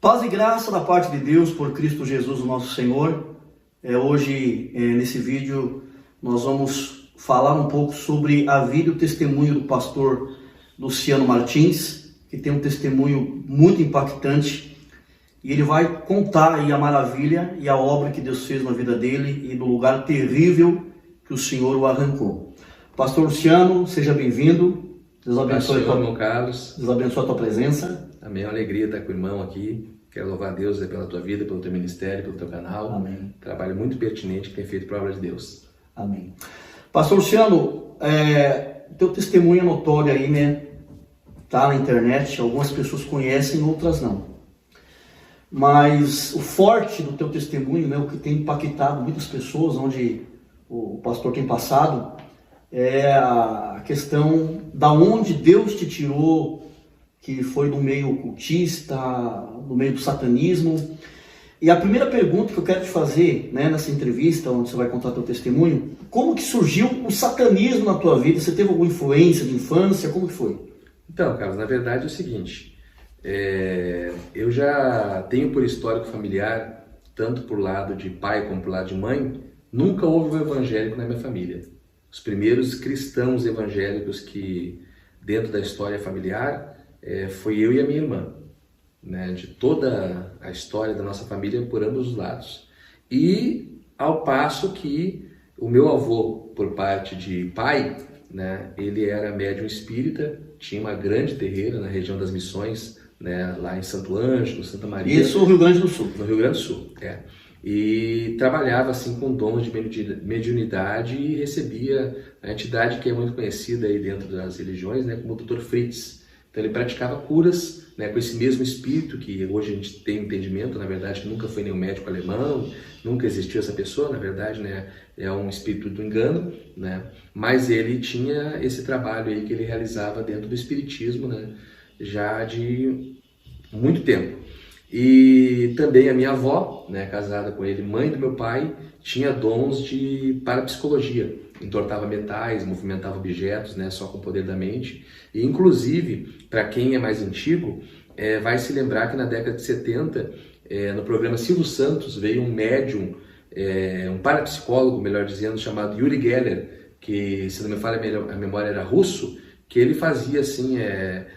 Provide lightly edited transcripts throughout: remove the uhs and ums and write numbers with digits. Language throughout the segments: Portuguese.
Paz e graça da parte de Deus por Cristo Jesus, o nosso Senhor. Hoje, nesse vídeo, nós vamos falar um pouco sobre a vida e o testemunho do pastor Luciano Martins, que tem um testemunho muito impactante. E ele vai contar aí a maravilha e a obra que Deus fez na vida dele e do lugar terrível que o Senhor o arrancou. Pastor Luciano, seja bem-vindo. Deus abençoe, irmão Carlos. Deus abençoe a tua presença. Amém, é uma alegria estar com o irmão aqui. Quero louvar a Deus pela tua vida, pelo teu ministério, pelo teu canal. Amém. Trabalho muito pertinente que tem feito para a obra de Deus. Amém. Pastor Luciano, teu testemunho é notório aí, né? Tá na internet, algumas pessoas conhecem, outras não. Mas o forte do teu testemunho, né, o que tem impactado muitas pessoas, onde o pastor tem passado, é a questão da onde Deus te tirou, que foi do meio ocultista, do meio do satanismo. E a primeira pergunta que eu quero te fazer, né, nessa entrevista, onde você vai contar teu testemunho, como que surgiu o satanismo na tua vida? Você teve alguma influência de infância? Como que foi? Então, Carlos, na verdade é o seguinte, eu já tenho por histórico familiar, tanto por lado de pai como por lado de mãe, nunca houve um evangélico na minha família. Os primeiros cristãos evangélicos que, dentro da história familiar, foi eu e a minha irmã, né, de toda a história da nossa família por ambos os lados. E ao passo que o meu avô, por parte de pai, né, ele era médium espírita, tinha uma grande terreira na região das Missões, né, lá em Santo Ângelo, Santa Maria. Isso no Rio Grande do Sul. No Rio Grande do Sul, E trabalhava assim com dons de mediunidade e recebia a entidade que é muito conhecida aí dentro das religiões, né, como o Dr. Fritz. Então ele praticava curas, né, com esse mesmo espírito, que hoje a gente tem entendimento, na verdade, que nunca foi nenhum médico alemão, nunca existiu essa pessoa, na verdade, né, é um espírito do engano, né, mas ele tinha esse trabalho aí que ele realizava dentro do espiritismo, né, já de muito tempo. E também a minha avó, né, casada com ele, mãe do meu pai, tinha dons de parapsicologia, entortava metais, movimentava objetos, né, só com o poder da mente. E inclusive, para quem é mais antigo, vai se lembrar que na década de 70, no programa Silvio Santos, veio um médium, um parapsicólogo, melhor dizendo, chamado Uri Geller, que, se não me falha a memória, era russo, que ele fazia assim,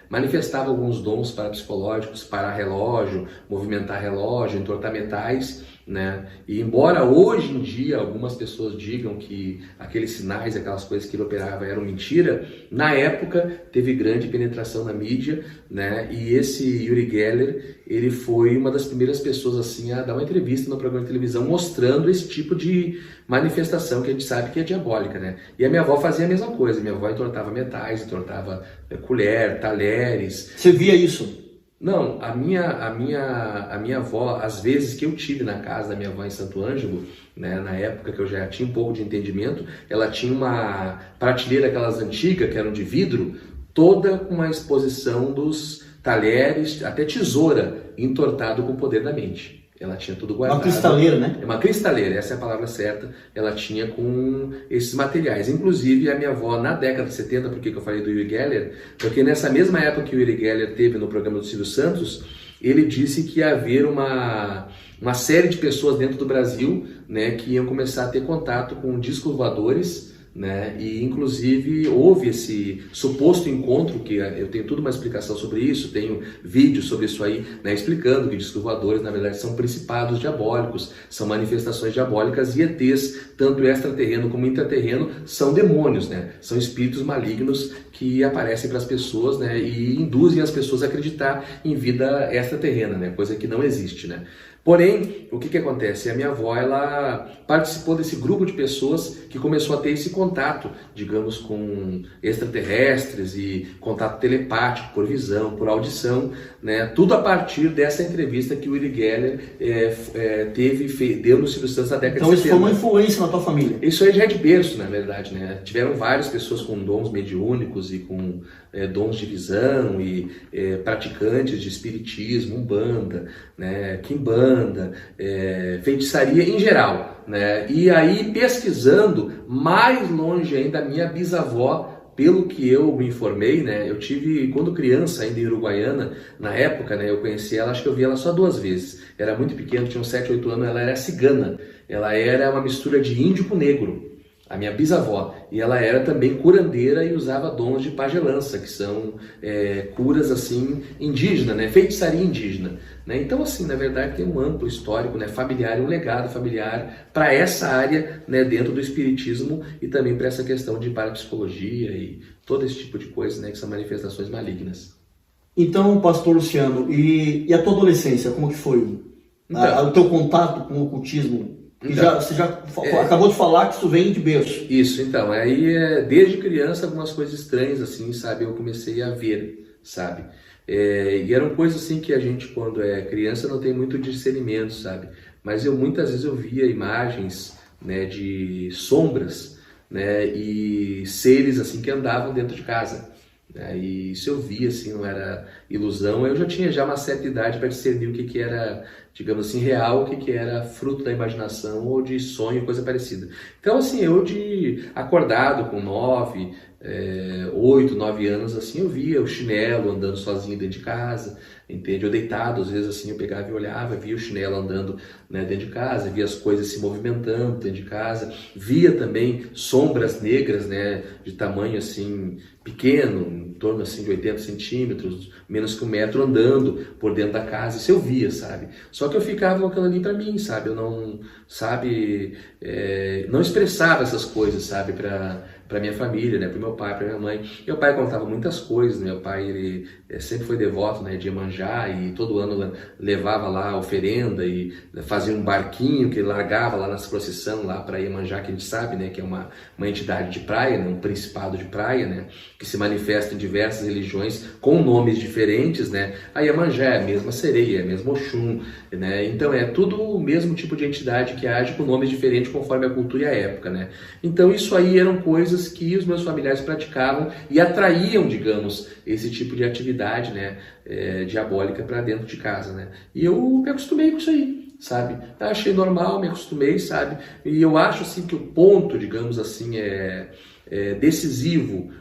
manifestava alguns dons parapsicológicos, parar relógio, movimentar relógio, entortar metais, né? E embora hoje em dia algumas pessoas digam que aqueles sinais, aquelas coisas que ele operava eram mentira, na época teve grande penetração na mídia, né? E esse Uri Geller, ele foi uma das primeiras pessoas assim a dar uma entrevista no programa de televisão mostrando esse tipo de manifestação que a gente sabe que é diabólica, né? E a minha avó fazia a mesma coisa, minha avó entortava metais, entortava colher, talheres. Você via isso? Não, a minha avó, às vezes que eu tive na casa da minha avó em Santo Ângelo, né, na época que eu já tinha um pouco de entendimento, ela tinha uma prateleira aquelas antigas, que eram de vidro, toda com a exposição dos talheres, até tesoura, entortado com o poder da mente. Ela tinha tudo guardado. Uma cristaleira, né? É uma cristaleira, essa é a palavra certa. Ela tinha com esses materiais. Inclusive, a minha avó, na década de 70, por que eu falei do Uri Geller? Porque nessa mesma época que o Uri Geller teve no programa do Silvio Santos, ele disse que ia haver uma série de pessoas dentro do Brasil, né, que iam começar a ter contato com discos voadores, né? E inclusive houve esse suposto encontro, que eu tenho toda uma explicação sobre isso, tenho vídeos sobre isso aí, né, explicando que discos voadores na verdade são principados diabólicos, são manifestações diabólicas, e ETs, tanto extraterreno como intraterreno, são demônios, né? São espíritos malignos que aparecem para as pessoas, né, e induzem as pessoas a acreditar em vida extraterrena, né, coisa que não existe, né? Porém, o que acontece? A minha avó, ela participou desse grupo de pessoas que começou a ter esse contato, digamos, com extraterrestres e contato telepático, por visão, por audição, né? Tudo a partir dessa entrevista que o Uri Geller deu no Silvio Santos na década de 70. Então isso foi uma influência na tua família? Isso aí já é de berço, na verdade, né? Tiveram várias pessoas com dons mediúnicos e com dons de visão e praticantes de espiritismo, umbanda, né? Quimbanda, feitiçaria em geral, né? E aí, pesquisando mais longe ainda, a minha bisavó pelo que eu me informei, né, eu tive, quando criança, ainda em Uruguaiana, na época, né, eu conheci ela, acho que eu vi ela só 2 vezes. Era muito pequeno, tinha uns 7, 8 anos, ela era cigana. Ela era uma mistura de índio com negro, a minha bisavó. E ela era também curandeira e usava dons de pagelança, que são curas assim indígenas, né, feitiçaria indígena. Né? Então, assim, na verdade, tem um amplo histórico, né, familiar e um legado familiar para essa área, né, dentro do espiritismo e também para essa questão de parapsicologia e todo esse tipo de coisa, né, que são manifestações malignas. Então, pastor Luciano, e a tua adolescência, como que foi? Então, O teu contato com o ocultismo? Então, Você já acabou de falar que isso vem de berço. Isso, então, aí desde criança algumas coisas estranhas, assim, sabe, eu comecei a ver, sabe, e eram coisas assim que a gente, quando é criança, não tem muito discernimento, sabe, mas muitas vezes eu via imagens, né, de sombras, né, e seres, assim, que andavam dentro de casa. E isso eu via, assim, não era ilusão. Eu já tinha uma certa idade para discernir o que era, digamos assim, real, o que era fruto da imaginação ou de sonho, coisa parecida. Então, assim, eu de acordado com 9, 8, 9 anos, assim, eu via o chinelo andando sozinho dentro de casa, entende? Eu deitado, às vezes, assim, eu pegava e olhava, via o chinelo andando, né, dentro de casa, via as coisas se movimentando dentro de casa, via também sombras negras, né, de tamanho, assim, pequeno, em torno, assim, de 80 centímetros, menos que 1 metro, andando por dentro da casa. Isso eu via, sabe? Só que eu ficava com aquilo ali pra mim, sabe? Eu não, sabe, não expressava essas coisas, sabe, para minha família, né, para meu pai, para minha mãe. Meu pai contava muitas coisas. Meu pai, ele sempre foi devoto, né, de Iemanjá, e todo ano levava lá a oferenda e fazia um barquinho que ele largava lá nas procissão lá para Iemanjá, que a gente sabe, né, que é uma entidade de praia, né, um principado de praia, né, que se manifesta em diversas religiões com nomes diferentes, né. A Iemanjá é a mesma sereia, é a mesma Oxum, né, então é tudo o mesmo tipo de entidade que age com nomes diferentes conforme a cultura e a época, né. Então isso aí eram coisas que os meus familiares praticavam e atraíam, digamos, esse tipo de atividade, né, diabólica para dentro de casa, né. E eu me acostumei com isso aí, sabe? Eu achei normal, me acostumei, sabe? E eu acho assim que o ponto, digamos assim, decisivo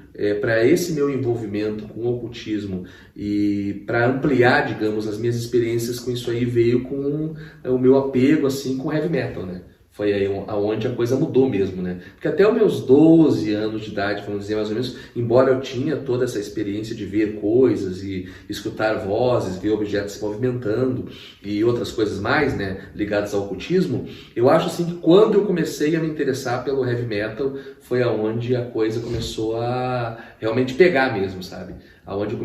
para esse meu envolvimento com o ocultismo e para ampliar, digamos, as minhas experiências com isso aí veio com o meu apego assim com heavy metal, né? Foi aí onde a coisa mudou mesmo, né? Porque até os meus 12 anos de idade, vamos dizer mais ou menos, embora eu tinha toda essa experiência de ver coisas e escutar vozes, ver objetos se movimentando e outras coisas mais, né, ligadas ao ocultismo, eu acho assim que quando eu comecei a me interessar pelo heavy metal, foi aonde a coisa começou a realmente pegar mesmo, sabe? Aonde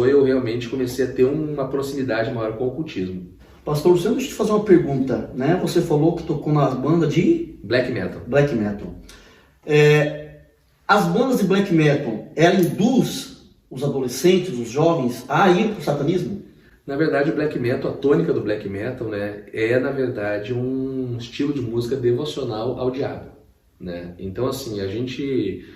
eu realmente comecei a ter uma proximidade maior com o ocultismo. Pastor Luciano, deixa eu te fazer uma pergunta, né? Você falou que tocou nas bandas de Black metal. Black metal. As bandas de black metal, ela induz os adolescentes, os jovens a ir para o satanismo? Na verdade, o black metal, a tônica do black metal, né, na verdade um estilo de música devocional ao diabo, né? Então, assim, a gente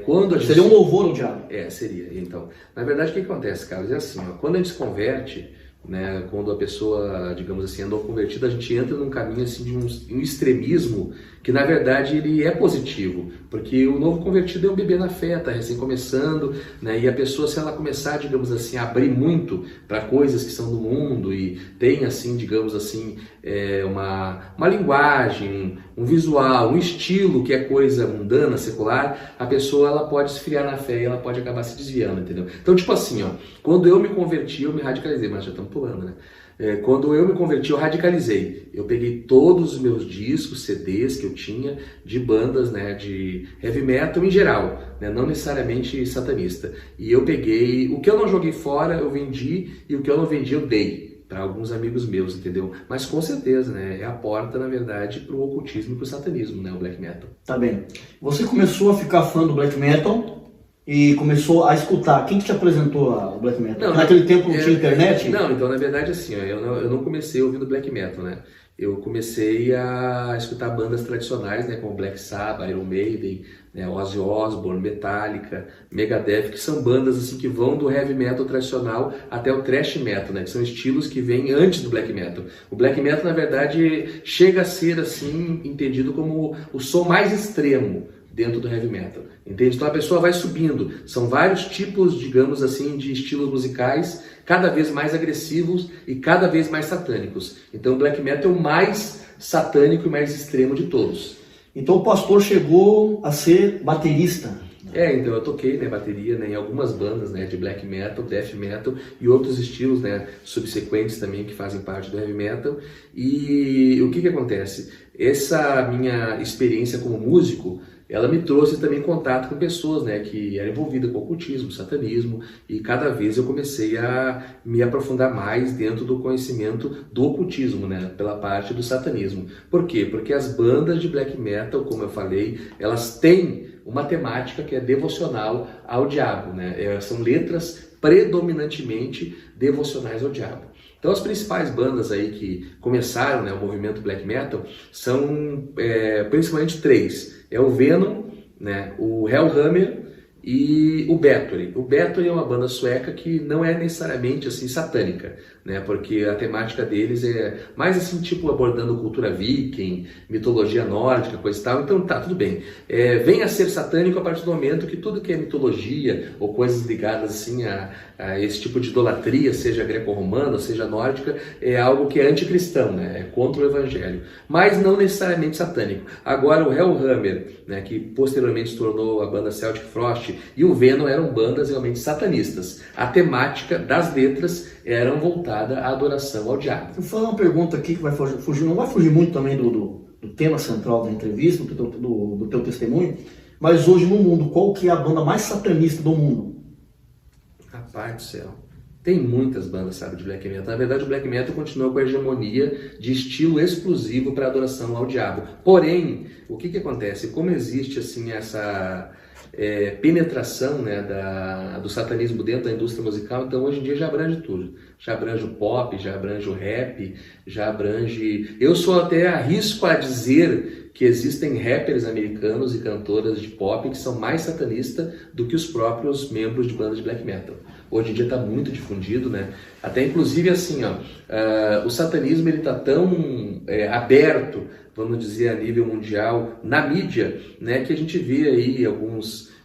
quando a gente... Seria um louvor ao diabo? Seria. Então, na verdade, o que acontece, Carlos? É assim, ó, quando a gente se converte, né, quando a pessoa, digamos assim, andou convertida, a gente entra num caminho assim de um extremismo que na verdade ele é positivo, porque o novo convertido é um bebê na fé, está recém começando, né, e a pessoa, se ela começar, digamos assim, a abrir muito para coisas que são do mundo e tem assim, digamos assim, uma linguagem, um visual, um estilo que é coisa mundana, secular, a pessoa ela pode esfriar na fé e ela pode acabar se desviando, entendeu? Então, tipo assim, ó, quando eu me converti, eu me radicalizei, mas já estamos pulando, né? Quando eu me converti, eu radicalizei. Eu peguei todos os meus discos, CDs que eu tinha de bandas, né, de heavy metal em geral, né, não necessariamente satanista. E eu peguei, o que eu não joguei fora, eu vendi, e o que eu não vendi, eu dei para alguns amigos meus, entendeu? Mas com certeza, né, é a porta, na verdade, para o ocultismo e para o satanismo, né, o black metal. Tá bem. Você começou a ficar fã do black metal e começou a escutar. Quem que te apresentou o black metal? Naquele tempo não tinha internet? Não, então na verdade assim, ó, eu não comecei ouvindo black metal, né? Eu comecei a escutar bandas tradicionais, né, como Black Sabbath, Iron Maiden, né, Ozzy Osbourne, Metallica, Megadeth, que são bandas assim que vão do heavy metal tradicional até o thrash metal, né, que são estilos que vêm antes do black metal. O black metal, na verdade, chega a ser assim entendido como o som mais extremo dentro do heavy metal, entende? Então a pessoa vai subindo, são vários tipos, digamos assim, de estilos musicais, cada vez mais agressivos e cada vez mais satânicos. Então o black metal é o mais satânico e mais extremo de todos. Então o pastor chegou a ser baterista. Então eu toquei, né, bateria, né, em algumas bandas, né, de black metal, death metal e outros estilos, né, subsequentes também que fazem parte do heavy metal. E o que acontece? Essa minha experiência como músico, ela me trouxe também contato com pessoas, né, que eram envolvidas com ocultismo, satanismo, e cada vez eu comecei a me aprofundar mais dentro do conhecimento do ocultismo, né, pela parte do satanismo. Por quê? Porque as bandas de black metal, como eu falei, elas têm uma temática que é devocional ao diabo, né? São letras predominantemente devocionais ao diabo. Então as principais bandas aí que começaram, né, o movimento black metal são principalmente três. É o Venom, né, o Hellhammer e o Bathory. O Bathory é uma banda sueca que não é necessariamente assim satânica, né? Porque a temática deles é mais assim, tipo abordando cultura viking, mitologia nórdica, coisa e tal. Então tá, tudo bem. Vem a ser satânico a partir do momento que tudo que é mitologia ou coisas ligadas assim a esse tipo de idolatria, seja greco-romana, seja nórdica, é algo que é anticristão, né? É contra o evangelho. Mas não necessariamente satânico. Agora o Hellhammer, né, que posteriormente se tornou a banda Celtic Frost, e o Venom eram bandas realmente satanistas. A temática das letras eram voltada à adoração ao diabo. Vou fazer uma pergunta aqui que vai fugir, não vai fugir muito também do tema central da entrevista, do teu testemunho, mas hoje no mundo, qual que é a banda mais satanista do mundo? Rapaz do céu, tem muitas bandas, sabe, de black metal. Na verdade, o black metal continua com a hegemonia de estilo exclusivo para adoração ao diabo. Porém, o que acontece? Como existe assim essa penetração, né, do satanismo dentro da indústria musical, então hoje em dia já abrange tudo. Já abrange o pop, já abrange o rap, já abrange... Eu só até arrisco a dizer que existem rappers americanos e cantoras de pop que são mais satanistas do que os próprios membros de bandas de black metal. Hoje em dia está muito difundido, né? Até inclusive assim, o satanismo ele está tão aberto, vamos dizer, a nível mundial, na mídia, né, que a gente vê aí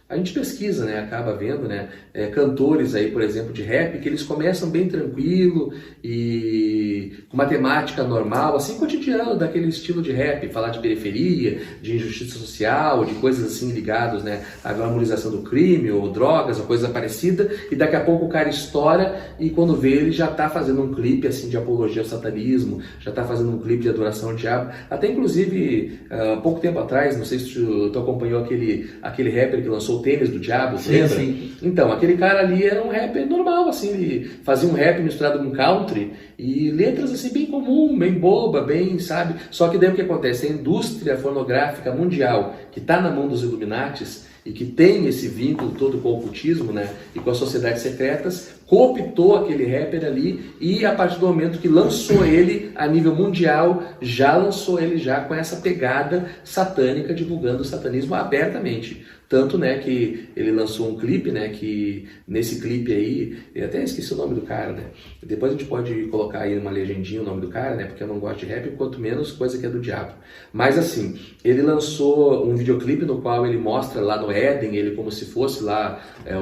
a gente pesquisa, né, acaba vendo, né, cantores aí, por exemplo, de rap, que eles começam bem tranquilo e com uma temática normal, assim, cotidiano, daquele estilo de rap, falar de periferia, de injustiça social, de coisas assim ligadas, né, à glamorização do crime, ou drogas, ou coisa parecida, e daqui a pouco o cara estoura e quando vê ele já está fazendo um clipe assim de apologia ao satanismo, já está fazendo um clipe de adoração ao diabo. Até inclusive, pouco tempo atrás, não sei se tu acompanhou aquele rapper que lançou o Tênis do Diabo, sim, sim. Então, aquele cara ali era um rapper normal, assim, ele fazia um rap misturado com country e letras assim bem comum, bem boba, bem, sabe? Só que daí o que acontece? A indústria fonográfica mundial, que está na mão dos Illuminatis e que tem esse vínculo todo com o ocultismo, né, e com as sociedades secretas, cooptou aquele rapper ali e a partir do momento que lançou ele a nível mundial, já lançou ele já com essa pegada satânica, divulgando o satanismo abertamente. Tanto, né, que ele lançou um clipe, né, que nesse clipe aí, eu até esqueci o nome do cara, né, depois a gente pode colocar aí uma legendinha o nome do cara, né, porque eu não gosto de rap, quanto menos coisa que é do diabo. Mas assim, ele lançou um videoclipe no qual ele mostra lá no Éden, ele como se fosse lá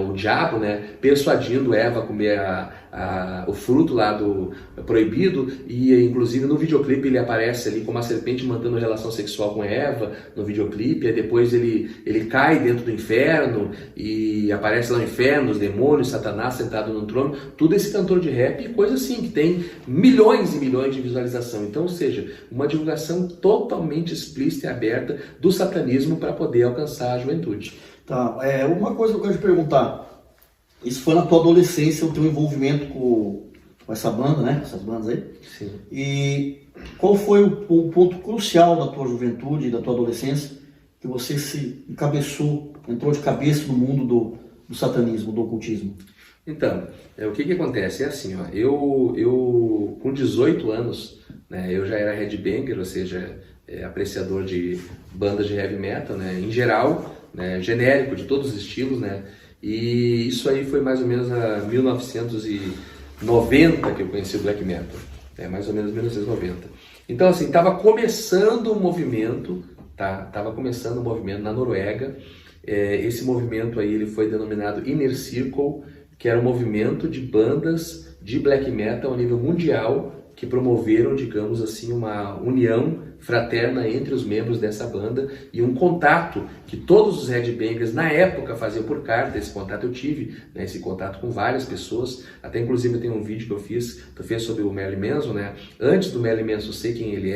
o diabo, né, persuadindo Eva a comer o fruto lá do proibido, e inclusive no videoclipe ele aparece ali com uma serpente mantendo relação sexual com Eva, no videoclipe, e depois ele cai dentro do inferno, e aparece lá no inferno, os demônios, Satanás sentado no trono, tudo esse cantor de rap, coisa assim, que tem milhões e milhões de visualização. Então, ou seja, uma divulgação totalmente explícita e aberta do satanismo para poder alcançar a juventude. Tá, uma coisa que eu quero te perguntar, isso foi na tua adolescência, o teu envolvimento com essa banda, né? Essas bandas aí. Sim. E qual foi o ponto crucial da tua juventude, da tua adolescência, que você se entrou de cabeça no mundo do satanismo, do ocultismo? Então, o que acontece? É assim, ó, eu com 18 anos, né, eu já era headbanger, ou seja, apreciador de bandas de heavy metal, né, em geral, né, genérico, de todos os estilos, né, e isso aí foi mais ou menos a 1990 que eu conheci o black metal, mais ou menos 1990. Então, assim, estava começando um movimento tá? Tava começando um movimento na Noruega. Esse movimento aí ele foi denominado Inner Circle, que era um movimento de bandas de black metal a nível mundial que promoveram, digamos assim, uma união fraterna entre os membros dessa banda e um contato que todos os headbangers na época faziam por carta. Esse contato eu tive, né, esse contato com várias pessoas, até inclusive tem um vídeo que eu fiz sobre o Marilyn Manson, né? Antes do Marilyn Manson, eu sei quem ele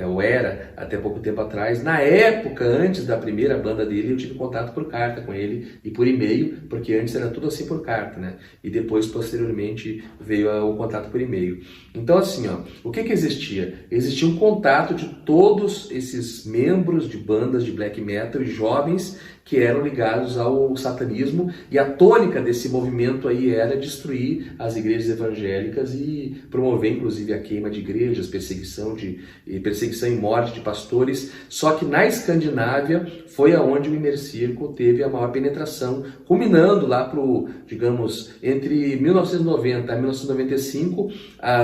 ou era, até pouco tempo atrás. Na época, antes da primeira banda dele, eu tive contato por carta com ele e por e-mail, porque antes era tudo assim por carta, né? E depois, posteriormente, veio o contato por e-mail. Então, assim, ó, o que existia? Existia um contato de todos esses membros de bandas de black metal e jovens que eram ligados ao satanismo, e a tônica desse movimento aí era destruir as igrejas evangélicas e promover inclusive a queima de igrejas, perseguição e morte de pastores. Só que na Escandinávia foi aonde o Inner Circle teve a maior penetração, culminando lá pro, digamos, entre 1990 a 1995,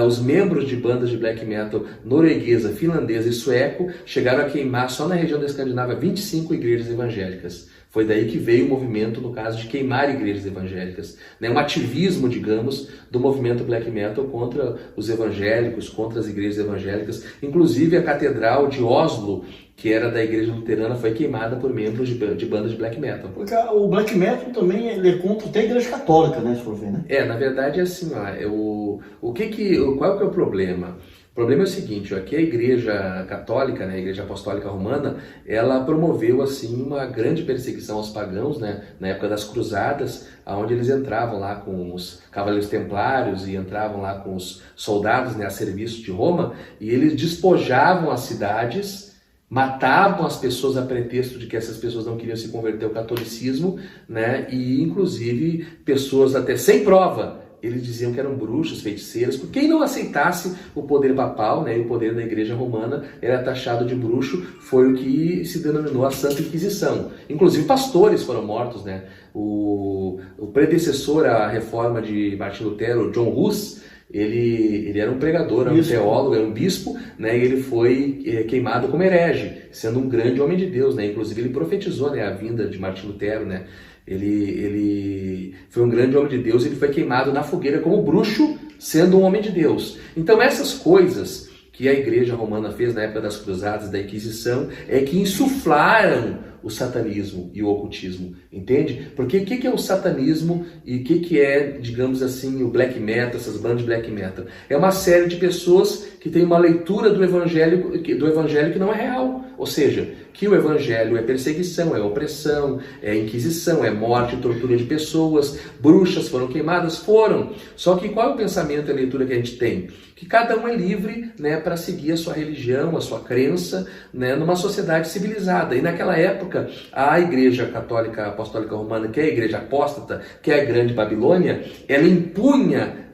os membros de bandas de black metal norueguesa, finlandesa e sueco chegaram a queimar só na região da Escandinávia 25 igrejas evangélicas. Foi daí que veio o movimento, no caso, de queimar igrejas evangélicas. Né? Um ativismo, digamos, do movimento black metal contra os evangélicos, contra as igrejas evangélicas. Inclusive a Catedral de Oslo, que era da igreja luterana, foi queimada por membros de bandas de black metal. Porque o black metal também ele é contra até a igreja católica, né, se for ver, né? Na verdade é assim, ó, qual que é o problema? O problema é o seguinte, aqui a Igreja Católica, né, a Igreja Apostólica Romana, ela promoveu assim uma grande perseguição aos pagãos, né, na época das Cruzadas, onde eles entravam lá com os Cavaleiros Templários e entravam lá com os soldados, né, a serviço de Roma, e eles despojavam as cidades, matavam as pessoas a pretexto de que essas pessoas não queriam se converter ao catolicismo, né, e inclusive pessoas até sem prova. Eles diziam que eram bruxos, feiticeiras. Quem não aceitasse o poder papal, né, e o poder da Igreja Romana era taxado de bruxo. Foi o que se denominou a Santa Inquisição. Inclusive pastores foram mortos, né? O predecessor à reforma de Martim Lutero, John Hus, ele era um pregador, era um teólogo, era um bispo, né? E ele foi queimado como herege, sendo um grande homem de Deus, né? Inclusive ele profetizou, né, a vinda de Martim Lutero, né? Ele foi um grande homem de Deus, ele foi queimado na fogueira como bruxo, sendo um homem de Deus. Então essas coisas que a Igreja Romana fez na época das Cruzadas, da Inquisição, é que insuflaram o satanismo e o ocultismo, entende? Porque o que é o satanismo e o que é, digamos assim, o black metal, essas bandas de black metal? É uma série de pessoas que têm uma leitura do evangelho que não é real, ou seja, que o evangelho é perseguição, é opressão, é inquisição, é morte e tortura de pessoas, bruxas foram queimadas, foram. Só que qual é o pensamento e a leitura que a gente tem? Que cada um é livre, né, para seguir a sua religião, a sua crença, né, numa sociedade civilizada. E naquela época, a Igreja Católica Apostólica Romana, que é a Igreja Apóstata, que é a Grande Babilônia, ela impunha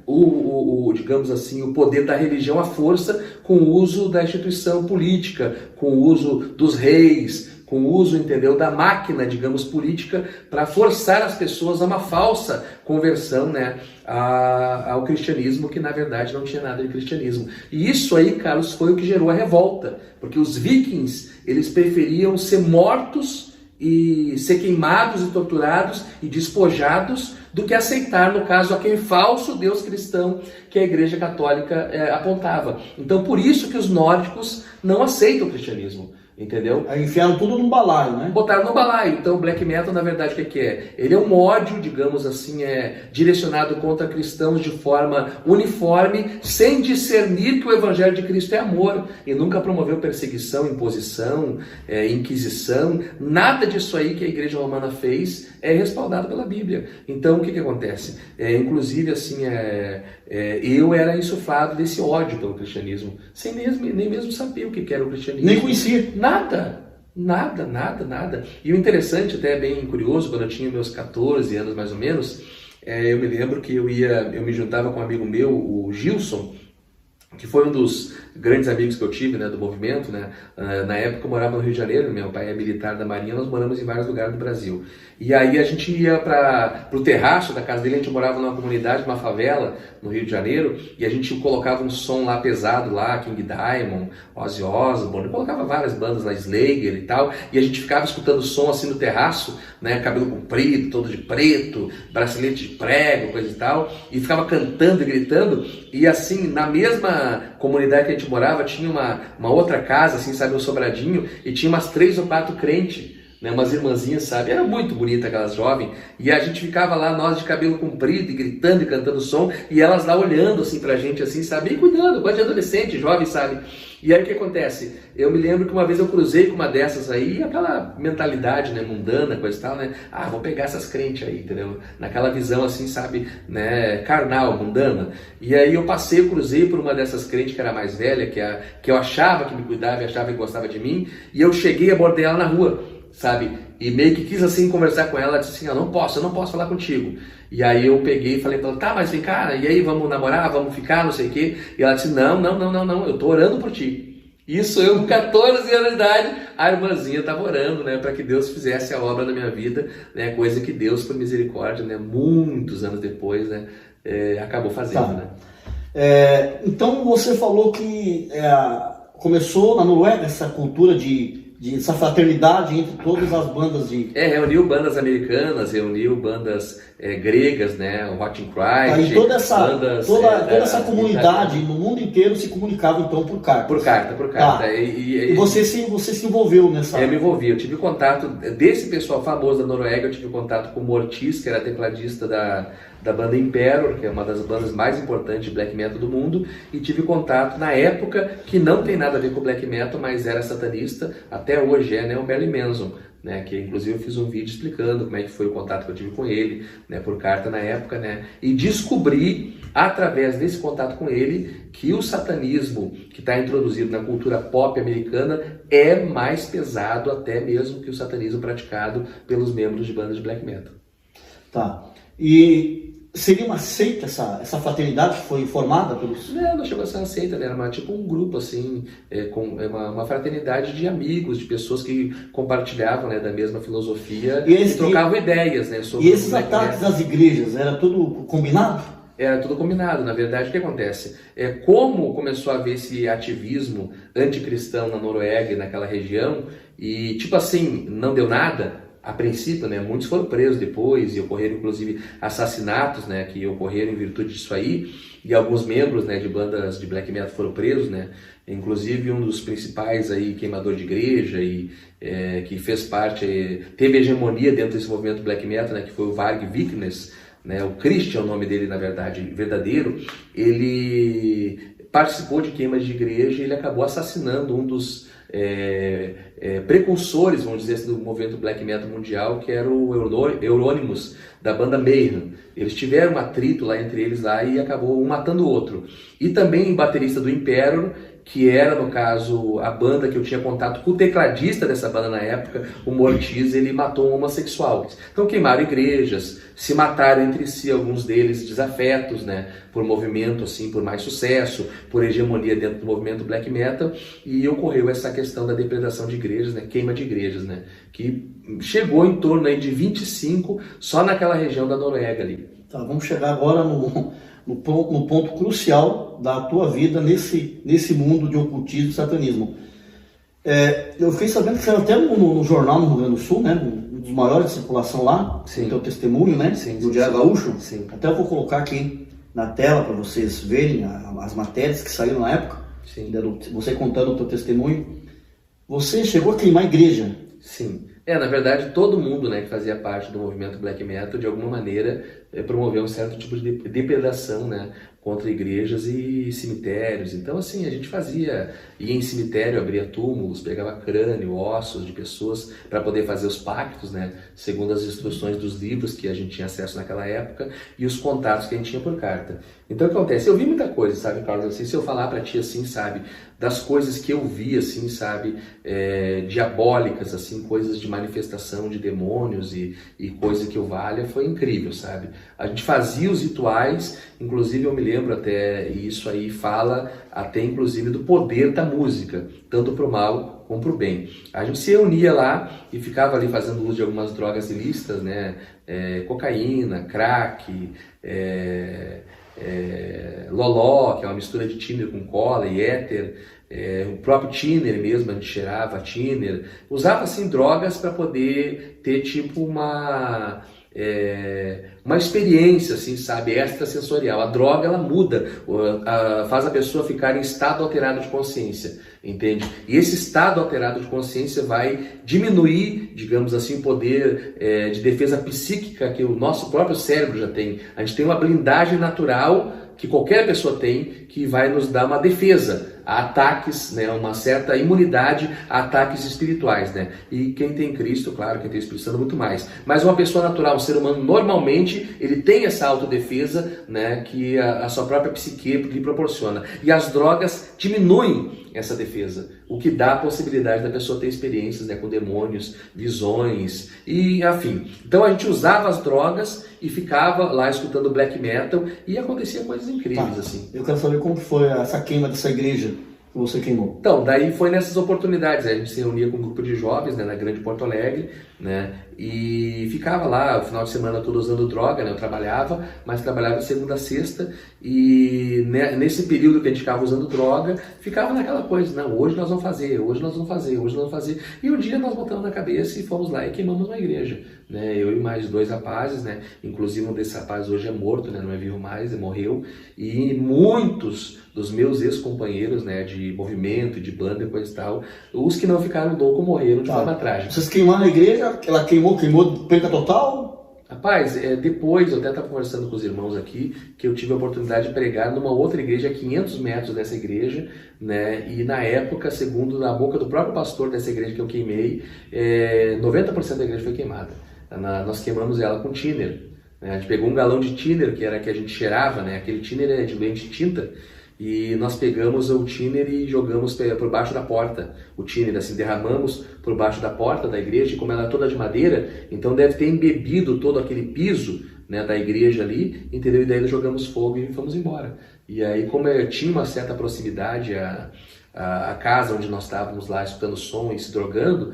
digamos assim, o poder da religião à força com o uso da instituição política, com o uso dos reis, com o uso, entendeu, da máquina, digamos, política, para forçar as pessoas a uma falsa conversão, né, ao cristianismo, que na verdade não tinha nada de cristianismo. E isso aí, Carlos, foi o que gerou a revolta, porque os vikings, eles preferiam ser mortos e ser queimados e torturados e despojados do que aceitar, no caso, aquele falso Deus cristão que a Igreja Católica apontava. Então, por isso que os nórdicos não aceitam o cristianismo. Entendeu? Aí enfiaram tudo num balaio, né? Botaram no balaio. Então o black metal, na verdade, o que é? Ele é um ódio, digamos assim, direcionado contra cristãos de forma uniforme, sem discernir que o evangelho de Cristo é amor. E nunca promoveu perseguição, imposição, inquisição. Nada disso aí que a Igreja Romana fez é respaldado pela Bíblia. Então o que acontece? Inclusive, assim, eu era insuflado desse ódio pelo cristianismo, sem nem mesmo saber o que era o cristianismo. Nem conhecia. Nada. E o interessante, até bem curioso, quando eu tinha meus 14 anos mais ou menos, eu me lembro que eu me juntava com um amigo meu, o Gilson, que foi um dos grandes amigos que eu tive, né, do movimento, né? Na época eu morava no Rio de Janeiro, meu pai é militar da Marinha, nós moramos em vários lugares do Brasil. E aí a gente ia para o terraço da casa dele, a gente morava numa comunidade, numa favela, no Rio de Janeiro, e a gente colocava um som lá pesado lá, King Diamond, Ozzy Osbourne, colocava várias bandas lá, Slayer e tal, e a gente ficava escutando som assim no terraço, né, cabelo comprido, todo de preto, bracelete de prego, coisa e tal, e ficava cantando e gritando, e assim, na mesma comunidade que a gente morava, tinha uma outra casa, assim, sabe, um sobradinho, e tinha umas 3 ou 4 crentes, né, umas irmãzinhas, sabe, era muito bonita aquelas jovens, e a gente ficava lá, nós de cabelo comprido, e gritando e cantando som, e elas lá olhando, assim, pra gente, assim, sabe, e cuidando, coisa de adolescente, jovem, sabe. E aí o que acontece? Eu me lembro que uma vez eu cruzei com uma dessas aí, aquela mentalidade, né, mundana, coisa e tal, né? Ah, vou pegar essas crentes aí, entendeu? Naquela visão assim, sabe, né, carnal, mundana. E aí eu cruzei por uma dessas crentes que era mais velha, que eu achava que me cuidava e achava que gostava de mim, e eu cheguei e abordei ela na rua, sabe? E meio que quis assim conversar com ela, disse assim, eu não posso falar contigo. E aí eu peguei e falei pra ela, tá, mas vem cá, e aí vamos namorar, vamos ficar, não sei o quê. E ela disse, não, eu tô orando por ti. Isso, eu com 14 anos de idade, a irmãzinha estava orando, né, para que Deus fizesse a obra na minha vida, né, coisa que Deus, por misericórdia, né, muitos anos depois, né, acabou fazendo, Tá. né. Então você falou que começou na Noruega essa cultura de essa fraternidade entre todas as bandas de... Reuniu bandas americanas, reuniu bandas gregas, né, o Hot in Christ, e toda essa italiana. comunidade no mundo inteiro se comunicava então por carta. Por carta. Tá. E você se envolveu nessa... Eu me envolvi, eu tive contato, desse pessoal famoso da Noruega, eu tive contato com o Mortis, que era tecladista da banda Impero, que é uma das bandas mais importantes de black metal do mundo, e tive contato na época, que não tem nada a ver com black metal, mas era satanista, até hoje né, o Marilyn Manson, né, que inclusive eu fiz um vídeo explicando como é que foi o contato que eu tive com ele, né, por carta na época, né, e descobri, através desse contato com ele, que o satanismo que está introduzido na cultura pop americana é mais pesado até mesmo que o satanismo praticado pelos membros de bandas de black metal. Tá. E seria uma seita essa fraternidade que foi formada pelos... Não chegou a ser uma seita, né? Era tipo um grupo, assim, uma fraternidade de amigos, de pessoas que compartilhavam, né, da mesma filosofia e trocavam ideias, né? Sobre e esses ataques às igrejas, era tudo combinado? Era tudo combinado. Na verdade, o que acontece? Como começou a haver esse ativismo anticristão na Noruega e naquela região, e tipo assim, não deu nada... A princípio, né, muitos foram presos depois e ocorreram inclusive assassinatos, né, que ocorreram em virtude disso aí, e alguns membros, né, de bandas de black metal foram presos, né, inclusive um dos principais aí, queimador de igreja e que fez parte, teve hegemonia dentro desse movimento black metal, né, que foi o Varg Vikernes, né, o Christian, o nome dele na verdade verdadeiro, ele participou de queimas de igreja e ele acabou assassinando um dos precursores, vamos dizer assim, do movimento black metal mundial, que era o Euronymous, da banda Mayhem. Eles tiveram um atrito lá entre eles lá e acabou um matando o outro. E também o baterista do Impero, que era, no caso, a banda que eu tinha contato com o tecladista dessa banda na época, o Mortis, ele matou um homossexual. Então queimaram igrejas, se mataram entre si, alguns deles desafetos, né, por movimento, assim, por mais sucesso, por hegemonia dentro do movimento black metal, e ocorreu essa questão da depredação de igrejas, né, queima de igrejas, né, que chegou em torno aí de 25 só naquela região da Noruega ali. Tá, vamos chegar agora no ponto crucial da tua vida nesse mundo de ocultismo e satanismo. Eu fiquei sabendo que você era até no jornal no Rio Grande do Sul, né? Um dos maiores de circulação lá, o teu testemunho, né? Do Diário Gaúcho. Sim. Até eu vou colocar aqui na tela para vocês verem as matérias que saíram na época. Sim. Você contando o teu testemunho. Você chegou a queimar a igreja. Sim. Na verdade, todo mundo, né, que fazia parte do movimento black metal, de alguma maneira, promoveu um certo tipo de depredação, né, contra igrejas e cemitérios. Então, assim, a gente ia em cemitério, abria túmulos, pegava crânio, ossos de pessoas para poder fazer os pactos, né, segundo as instruções dos livros que a gente tinha acesso naquela época e os contatos que a gente tinha por carta. Então, o que acontece? Eu vi muita coisa, sabe, Carlos? Assim, se eu falar para ti, assim, sabe, das coisas que eu vi, assim, sabe, diabólicas, assim, coisas de manifestação de demônios e coisa que eu valha, foi incrível, sabe? A gente fazia os rituais inclusive eu me lembro até, e isso aí fala até inclusive do poder da música, tanto para o mal como para o bem. A gente se reunia lá e ficava ali fazendo uso de algumas drogas ilícitas, né? Cocaína, crack, loló, que é uma mistura de tiner com cola e éter, o próprio tiner mesmo, a gente cheirava tiner, usava assim drogas para poder ter tipo uma experiência, assim, sabe, extrasensorial. A droga, ela muda, faz a pessoa ficar em estado alterado de consciência, entende? E esse estado alterado de consciência vai diminuir, digamos assim, o poder de defesa psíquica que o nosso próprio cérebro já tem. A gente tem uma blindagem natural que qualquer pessoa tem, que vai nos dar uma defesa a ataques, né, uma certa imunidade a ataques espirituais, né? E quem tem Cristo, claro, quem tem o Espírito Santo, muito mais. Mas uma pessoa natural, um ser humano, normalmente, ele tem essa autodefesa, né, que a sua própria psique lhe proporciona. E as drogas diminuem essa defesa, o que dá a possibilidade da pessoa ter experiências, né, com demônios, visões e afim. Então a gente usava as drogas e ficava lá escutando black metal e acontecia coisas incríveis, assim. Eu quero saber como foi essa queima dessa igreja que você queimou. Então, daí foi nessas oportunidades, a gente se reunia com um grupo de jovens, né, na Grande Porto Alegre, né, e ficava lá o final de semana todo usando droga, né, eu trabalhava, mas trabalhava de segunda a sexta, e nesse período que a gente ficava usando droga, ficava naquela coisa, não, hoje nós vamos fazer, hoje nós vamos fazer, hoje nós vamos fazer, e um dia nós botamos na cabeça e fomos lá e queimamos uma igreja, né, eu e mais 2 rapazes, né, inclusive um desses rapazes hoje é morto, né, não é vivo mais, morreu, e muitos dos meus ex-companheiros, né, de movimento, de banda e coisa e tal, os que não ficaram loucos morreram de forma trágica. Vocês queimaram a igreja, ela queimou perca total? Rapaz, depois eu até estava conversando com os irmãos aqui, que eu tive a oportunidade de pregar numa outra igreja a 500 metros dessa igreja, né, e na época, segundo a boca do próprio pastor dessa igreja que eu queimei, 90% da igreja foi queimada. Nós queimamos ela com tiner. Né, a gente pegou um galão de tiner, que era que a gente cheirava, né, aquele tiner é de lente tinta, e nós pegamos o tiner e jogamos por baixo da porta, o tiner, assim, derramamos por baixo da porta da igreja, e como ela é toda de madeira, então deve ter embebido todo aquele piso, né, da igreja ali, entendeu? E daí nós jogamos fogo e fomos embora. E aí, como tinha uma certa proximidade a casa onde nós estávamos lá escutando som e se drogando,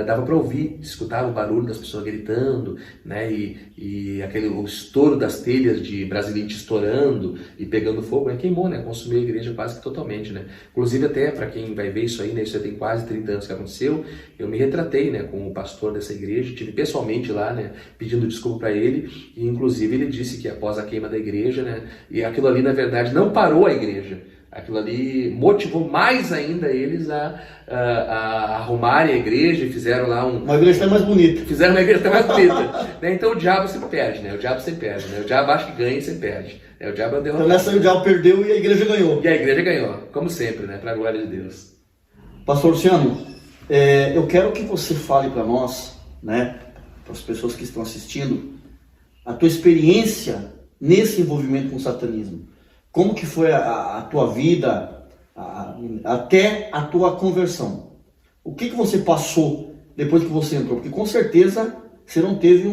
dava para ouvir, escutava o barulho das pessoas gritando, né, e o estouro das telhas de brasilite estourando e pegando fogo, queimou, né, consumiu a igreja quase que totalmente, né. Inclusive até para quem vai ver isso aí, né, isso já tem quase 30 anos que aconteceu, eu me retratei, né, com o pastor dessa igreja, estive pessoalmente lá, né, pedindo desculpa para ele, e inclusive ele disse que após a queima da igreja, né, e aquilo ali na verdade não parou a igreja. Aquilo ali motivou mais ainda eles a arrumarem a igreja e fizeram lá uma igreja até mais bonita. Fizeram uma igreja até mais bonita. Né? Então o diabo sempre perde, né? O diabo sempre perde, né? O diabo acha que ganha e sempre perde. O diabo é derrotado. Então nessa aí o diabo perdeu e a igreja ganhou. E a igreja ganhou, como sempre, né? Para a glória de Deus. Pastor Luciano, eu quero que você fale para nós, né? Para as pessoas que estão assistindo, a tua experiência nesse envolvimento com o satanismo. Como que foi a tua vida até a tua conversão? O que você passou depois que você entrou? Porque com certeza você não teve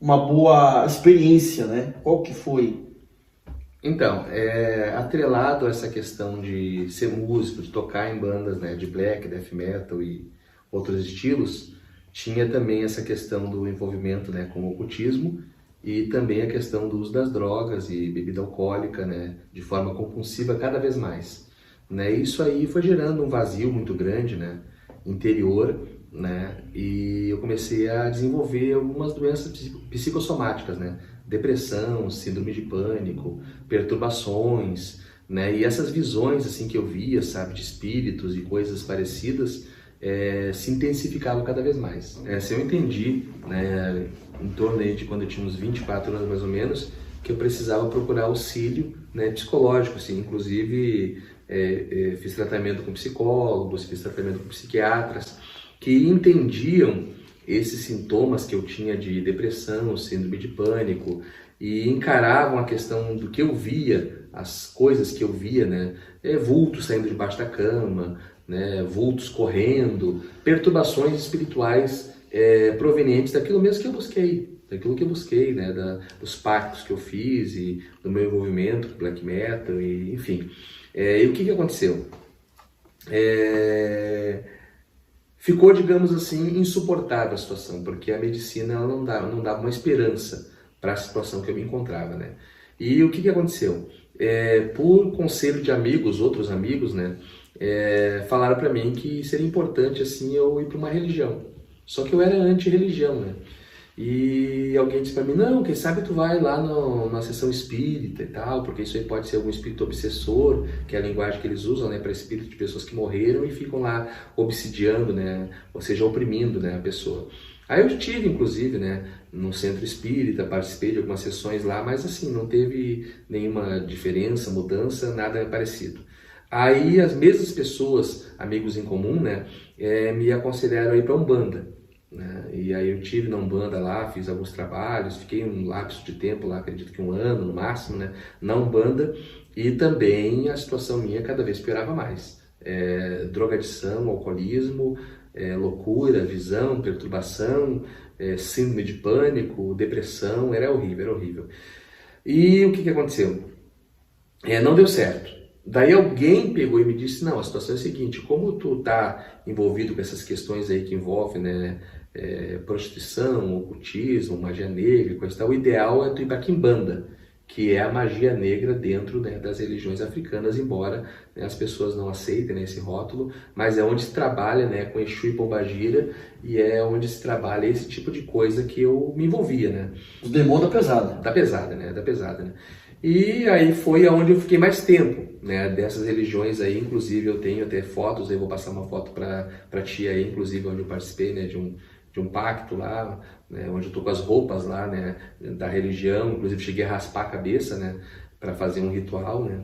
uma boa experiência, né? Qual que foi? Então, atrelado a essa questão de ser músico, de tocar em bandas, né, de black, death metal e outros estilos, tinha também essa questão do envolvimento, né, com o ocultismo, e também a questão do uso das drogas e bebida alcoólica, né, de forma compulsiva cada vez mais. Né? Isso aí foi gerando um vazio muito grande, né, interior, né, e eu comecei a desenvolver algumas doenças psicossomáticas, né, depressão, síndrome de pânico, perturbações, né, e essas visões assim que eu via, sabe, de espíritos e coisas parecidas, se intensificavam cada vez mais. Se eu entendi, né, em torno aí de quando eu tinha uns 24 anos mais ou menos, que eu precisava procurar auxílio, né, psicológico, assim, inclusive fiz tratamento com psicólogos, fiz tratamento com psiquiatras, que entendiam esses sintomas que eu tinha de depressão, síndrome de pânico, e encaravam a questão do que eu via, as coisas que eu via, né, vultos saindo debaixo da cama, né, vultos correndo, perturbações espirituais provenientes daquilo mesmo que eu busquei, daquilo que eu busquei, né, dos pactos que eu fiz e do meu envolvimento com black metal, e, enfim. E o que aconteceu? Ficou, digamos assim, insuportável a situação, porque a medicina ela não dava uma esperança para a situação que eu me encontrava, né? E o que aconteceu? Por conselho de amigos, outros amigos, né, falaram para mim que seria importante assim eu ir para uma religião. Só que eu era anti-religião, né? E alguém disse para mim, não, quem sabe tu vai lá na sessão espírita e tal, porque isso aí pode ser algum espírito obsessor, que é a linguagem que eles usam, né, para espírito de pessoas que morreram e ficam lá obsidiando, né, ou seja, oprimindo, né, a pessoa. Aí eu estive, inclusive, né, num centro espírita, participei de algumas sessões lá, mas assim, não teve nenhuma diferença, mudança, nada parecido. Aí as mesmas pessoas, amigos em comum, né, me aconselharam a ir para Umbanda. Né? E aí eu tive na Umbanda lá, fiz alguns trabalhos, fiquei um lapso de tempo lá, acredito que 1 ano no máximo, né, na Umbanda, e também a situação minha cada vez piorava mais. Drogadição, alcoolismo, loucura, visão, perturbação, síndrome de pânico, depressão, era horrível, era horrível. E o que aconteceu? Não deu certo. Daí alguém pegou e me disse, não, a situação é a seguinte, como tu tá envolvido com essas questões aí que envolvem, né, prostituição, ocultismo, magia negra, coisa e tal, o ideal é tu ir para Quimbanda, que é a magia negra dentro, né, das religiões africanas, embora, né, as pessoas não aceitem, né, esse rótulo, mas é onde se trabalha, né, com Exu e Pombagira, e é onde se trabalha esse tipo de coisa que eu me envolvia, né. Os demônios da pesada. Da pesada, né, da pesada, né. E aí foi aonde eu fiquei mais tempo, né, dessas religiões aí, inclusive eu tenho até fotos, eu vou passar uma foto para ti aí, inclusive onde eu participei, né, de um pacto lá, né, onde eu tô com as roupas lá, né, da religião, inclusive cheguei a raspar a cabeça, né, para fazer um ritual, né,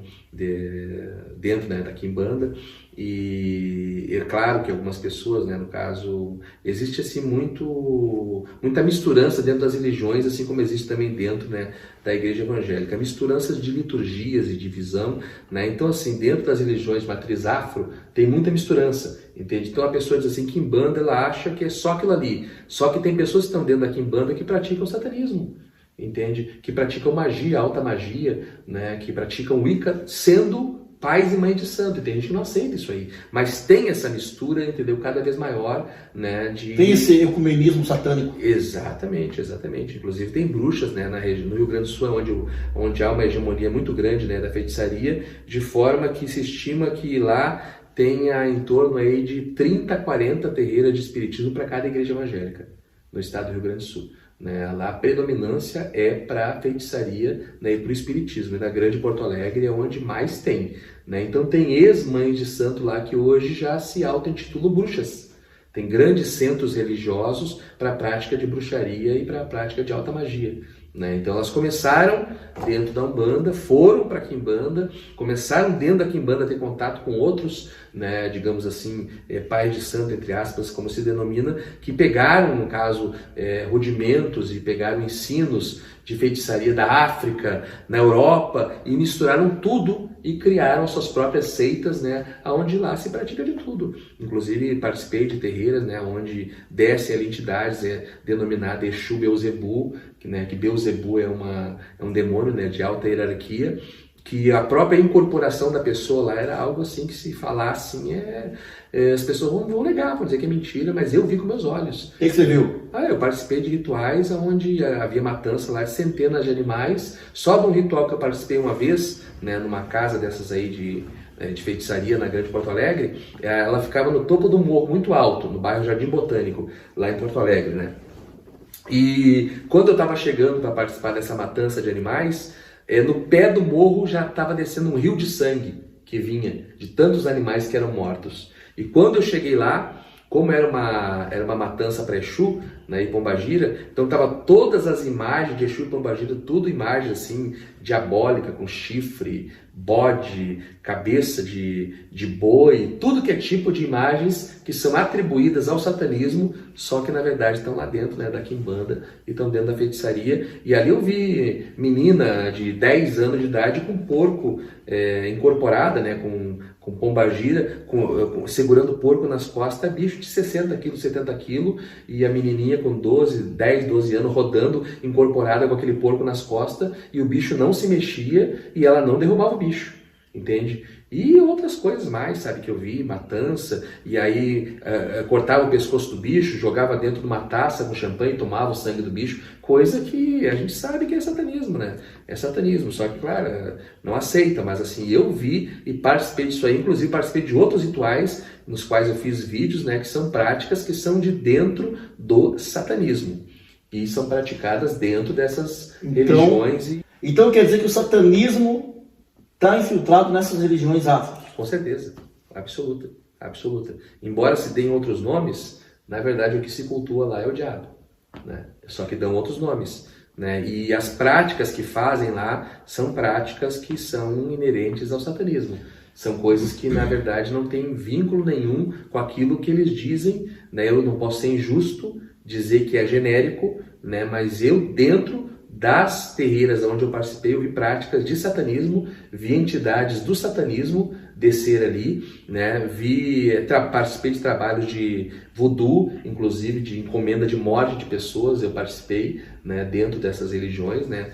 dentro, né, da Quimbanda. E é claro que algumas pessoas, né, no caso, existe assim muita misturança dentro das religiões, assim como existe também dentro, né, da igreja evangélica, misturanças de liturgias e de visão, né, então assim, dentro das religiões matriz afro, tem muita misturança, entende? Então a pessoa diz assim, Quimbanda, ela acha que é só aquilo ali, só que tem pessoas que estão dentro da Quimbanda que praticam satanismo, entende? Que praticam magia, alta magia, né, que praticam Wicca, sendo pais e mães de santo, e tem gente que não aceita isso aí, mas tem essa mistura, entendeu, cada vez maior, né, tem esse ecumenismo satânico. Exatamente, exatamente, inclusive tem bruxas, né, no Rio Grande do Sul, onde há uma hegemonia muito grande, né, da feitiçaria, de forma que se estima que lá tenha em torno aí de 30 a 40 terreiras de espiritismo para cada igreja evangélica, no estado do Rio Grande do Sul. Né, lá a predominância é para a feitiçaria, né, e para o espiritismo, e na grande Porto Alegre é onde mais tem, né? Então tem ex-mães de santo lá que hoje já se auto-intitulam bruxas. Tem grandes centros religiosos para a prática de bruxaria e para a prática de alta magia. Né? Então elas começaram dentro da Umbanda, foram para a Quimbanda, começaram dentro da Quimbanda a ter contato com outros, né, digamos assim, pais de santo, entre aspas, como se denomina, que pegaram, no caso, rudimentos e pegaram ensinos de feitiçaria da África, na Europa, e misturaram tudo e criaram suas próprias seitas, né, onde lá se pratica de tudo. Inclusive participei de terreiras, né, onde descem ali entidades denominadas Exu Beelzebu, que Beelzebu é um demônio, né, de alta hierarquia, que a própria incorporação da pessoa lá era algo assim que se falar assim, as pessoas vão negar, vão dizer que é mentira, mas eu vi com meus olhos. O que você viu? Eu participei de rituais onde havia matança lá de centenas de animais, só de um ritual que eu participei uma vez, né, numa casa dessas aí de feitiçaria na Grande Porto Alegre, ela ficava no topo do morro, muito alto, no bairro Jardim Botânico, lá em Porto Alegre, né? E quando eu estava chegando para participar dessa matança de animais, no pé do morro já estava descendo um rio de sangue que vinha de tantos animais que eram mortos. E quando eu cheguei lá, como era uma matança para Exu, né, e Pombagira, então tava todas as imagens de Exu e Pombagira, tudo imagem assim diabólica, com chifre, bode, cabeça de boi, tudo que é tipo de imagens que são atribuídas ao satanismo, só que na verdade estão lá dentro, né, da Quimbanda e estão dentro da feitiçaria. E ali eu vi menina de 10 anos de idade com porco incorporada, né, com pombagira, segurando o porco nas costas, bicho de 60 quilos, 70 quilos, e a menininha com 10, 12 anos rodando, incorporada com aquele porco nas costas, e o bicho não se mexia e ela não derrubava o bicho, entende? E outras coisas mais, sabe, que eu vi, matança, e aí cortava o pescoço do bicho, jogava dentro de uma taça com champanhe, tomava o sangue do bicho, coisa que a gente sabe que é satanismo, né? É satanismo, só que, claro, não aceita, mas assim, eu vi e participei disso aí, inclusive participei de outros rituais, nos quais eu fiz vídeos, né, que são práticas que são de dentro do satanismo, e são praticadas dentro dessas religiões. Então quer dizer que o satanismo está infiltrado nessas religiões afro? Com certeza, absoluta, absoluta. Embora se deem outros nomes, na verdade o que se cultua lá é o diabo, né? Só que dão outros nomes, né? E as práticas que fazem lá são práticas que são inerentes ao satanismo. São coisas que, na verdade, não têm vínculo nenhum com aquilo que eles dizem, né? Eu não posso ser injusto dizer que é genérico, né? Mas eu, dentro das terreiras onde eu participei, eu vi práticas de satanismo, vi entidades do satanismo descer ali, né? Participei de trabalhos de voodoo, inclusive de encomenda de morte de pessoas, eu participei, né, dentro dessas religiões, né?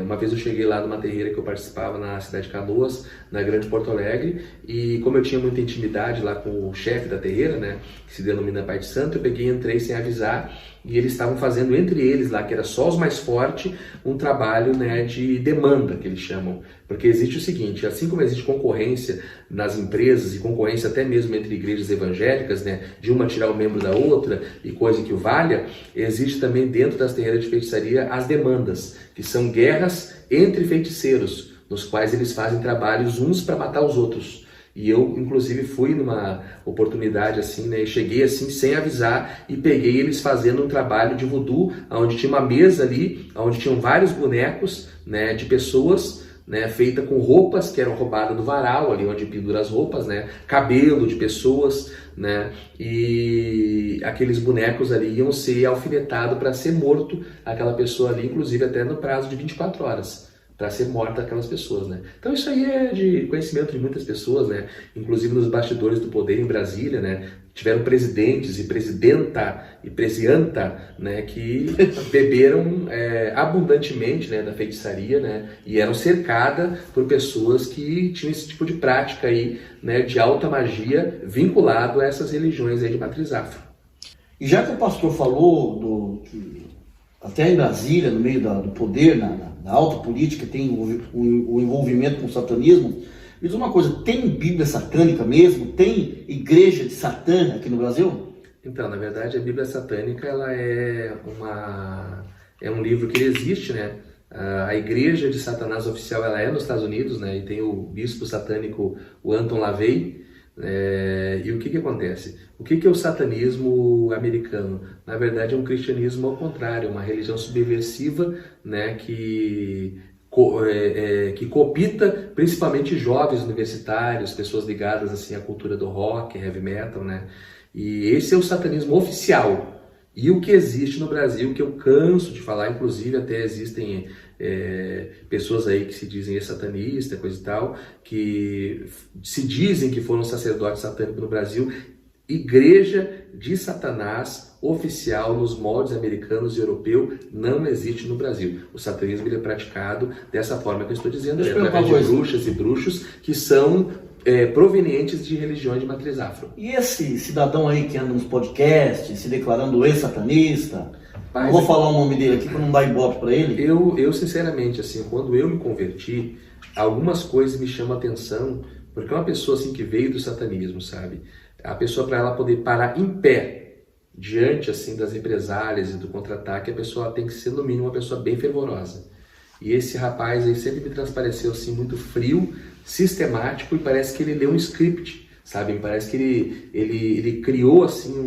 Uma vez eu cheguei lá numa terreira que eu participava na cidade de Canoas, na Grande Porto Alegre, e como eu tinha muita intimidade lá com o chefe da terreira, né, que se denomina Pai de Santo, eu peguei e entrei sem avisar, e eles estavam fazendo entre eles lá, que era só os mais fortes, um trabalho, né, de demanda, que eles chamam. Porque existe o seguinte, assim como existe concorrência nas empresas e concorrência até mesmo entre igrejas evangélicas, né, de uma tirar o membro da outra e coisa que o valha, existe também dentro das terreiras de feitiçaria as demandas, que são guerras entre feiticeiros, nos quais eles fazem trabalhos uns para matar os outros. E eu, inclusive, fui numa oportunidade assim, né, e cheguei assim sem avisar e peguei eles fazendo um trabalho de voodoo, onde tinha uma mesa ali, onde tinham vários bonecos, né, de pessoas, né, feita com roupas que eram roubadas do varal, ali onde pendura as roupas, né, cabelo de pessoas, né, e aqueles bonecos ali iam ser alfinetados para ser morto aquela pessoa ali, inclusive até no prazo de 24 horas. Para ser morta aquelas pessoas, né? Então isso aí é de conhecimento de muitas pessoas, né? Inclusive nos bastidores do poder em Brasília, né? Tiveram presidentes e presidenta e presidenta, né? Que beberam abundantemente, né? Da feitiçaria, né? E eram cercadas por pessoas que tinham esse tipo de prática aí, né? De alta magia vinculado a essas religiões aí de matriz afro. E já que o pastor falou que até em Brasília, no meio do poder, na alta política, tem o envolvimento com o satanismo, me diz uma coisa, tem Bíblia satânica mesmo? Tem igreja de Satã aqui no Brasil? Então, na verdade, a Bíblia satânica ela é um livro que existe, né? A igreja de Satanás oficial ela é nos Estados Unidos, né? E tem o bispo satânico, o Anton LaVey. E o que acontece? O que é o satanismo americano? Na verdade é um cristianismo ao contrário, uma religião subversiva, né, que coopta principalmente jovens universitários, pessoas ligadas assim à cultura do rock, heavy metal, né? E esse é o satanismo oficial. E o que existe no Brasil, que eu canso de falar, inclusive até existem pessoas aí que se dizem satanista, coisa e tal, que se dizem que foram sacerdotes satânicos no Brasil. Igreja de Satanás oficial nos moldes americanos e europeu não existe no Brasil. O satanismo ele é praticado dessa forma que eu estou dizendo, através de bruxas e bruxos que são provenientes de religiões de matriz afro. E esse cidadão aí que anda nos podcasts, se declarando ex-satanista, não vou falar o nome dele aqui para não dar ibope para ele. Eu sinceramente, assim, quando eu me converti, algumas coisas me chamam a atenção, porque é uma pessoa assim que veio do satanismo, sabe? A pessoa, para ela poder parar em pé diante assim das represálias e do contra-ataque, a pessoa tem que ser no mínimo uma pessoa bem fervorosa. E esse rapaz aí sempre me transpareceu assim muito frio, sistemático, e parece que ele leu um script, sabe? Parece que ele criou assim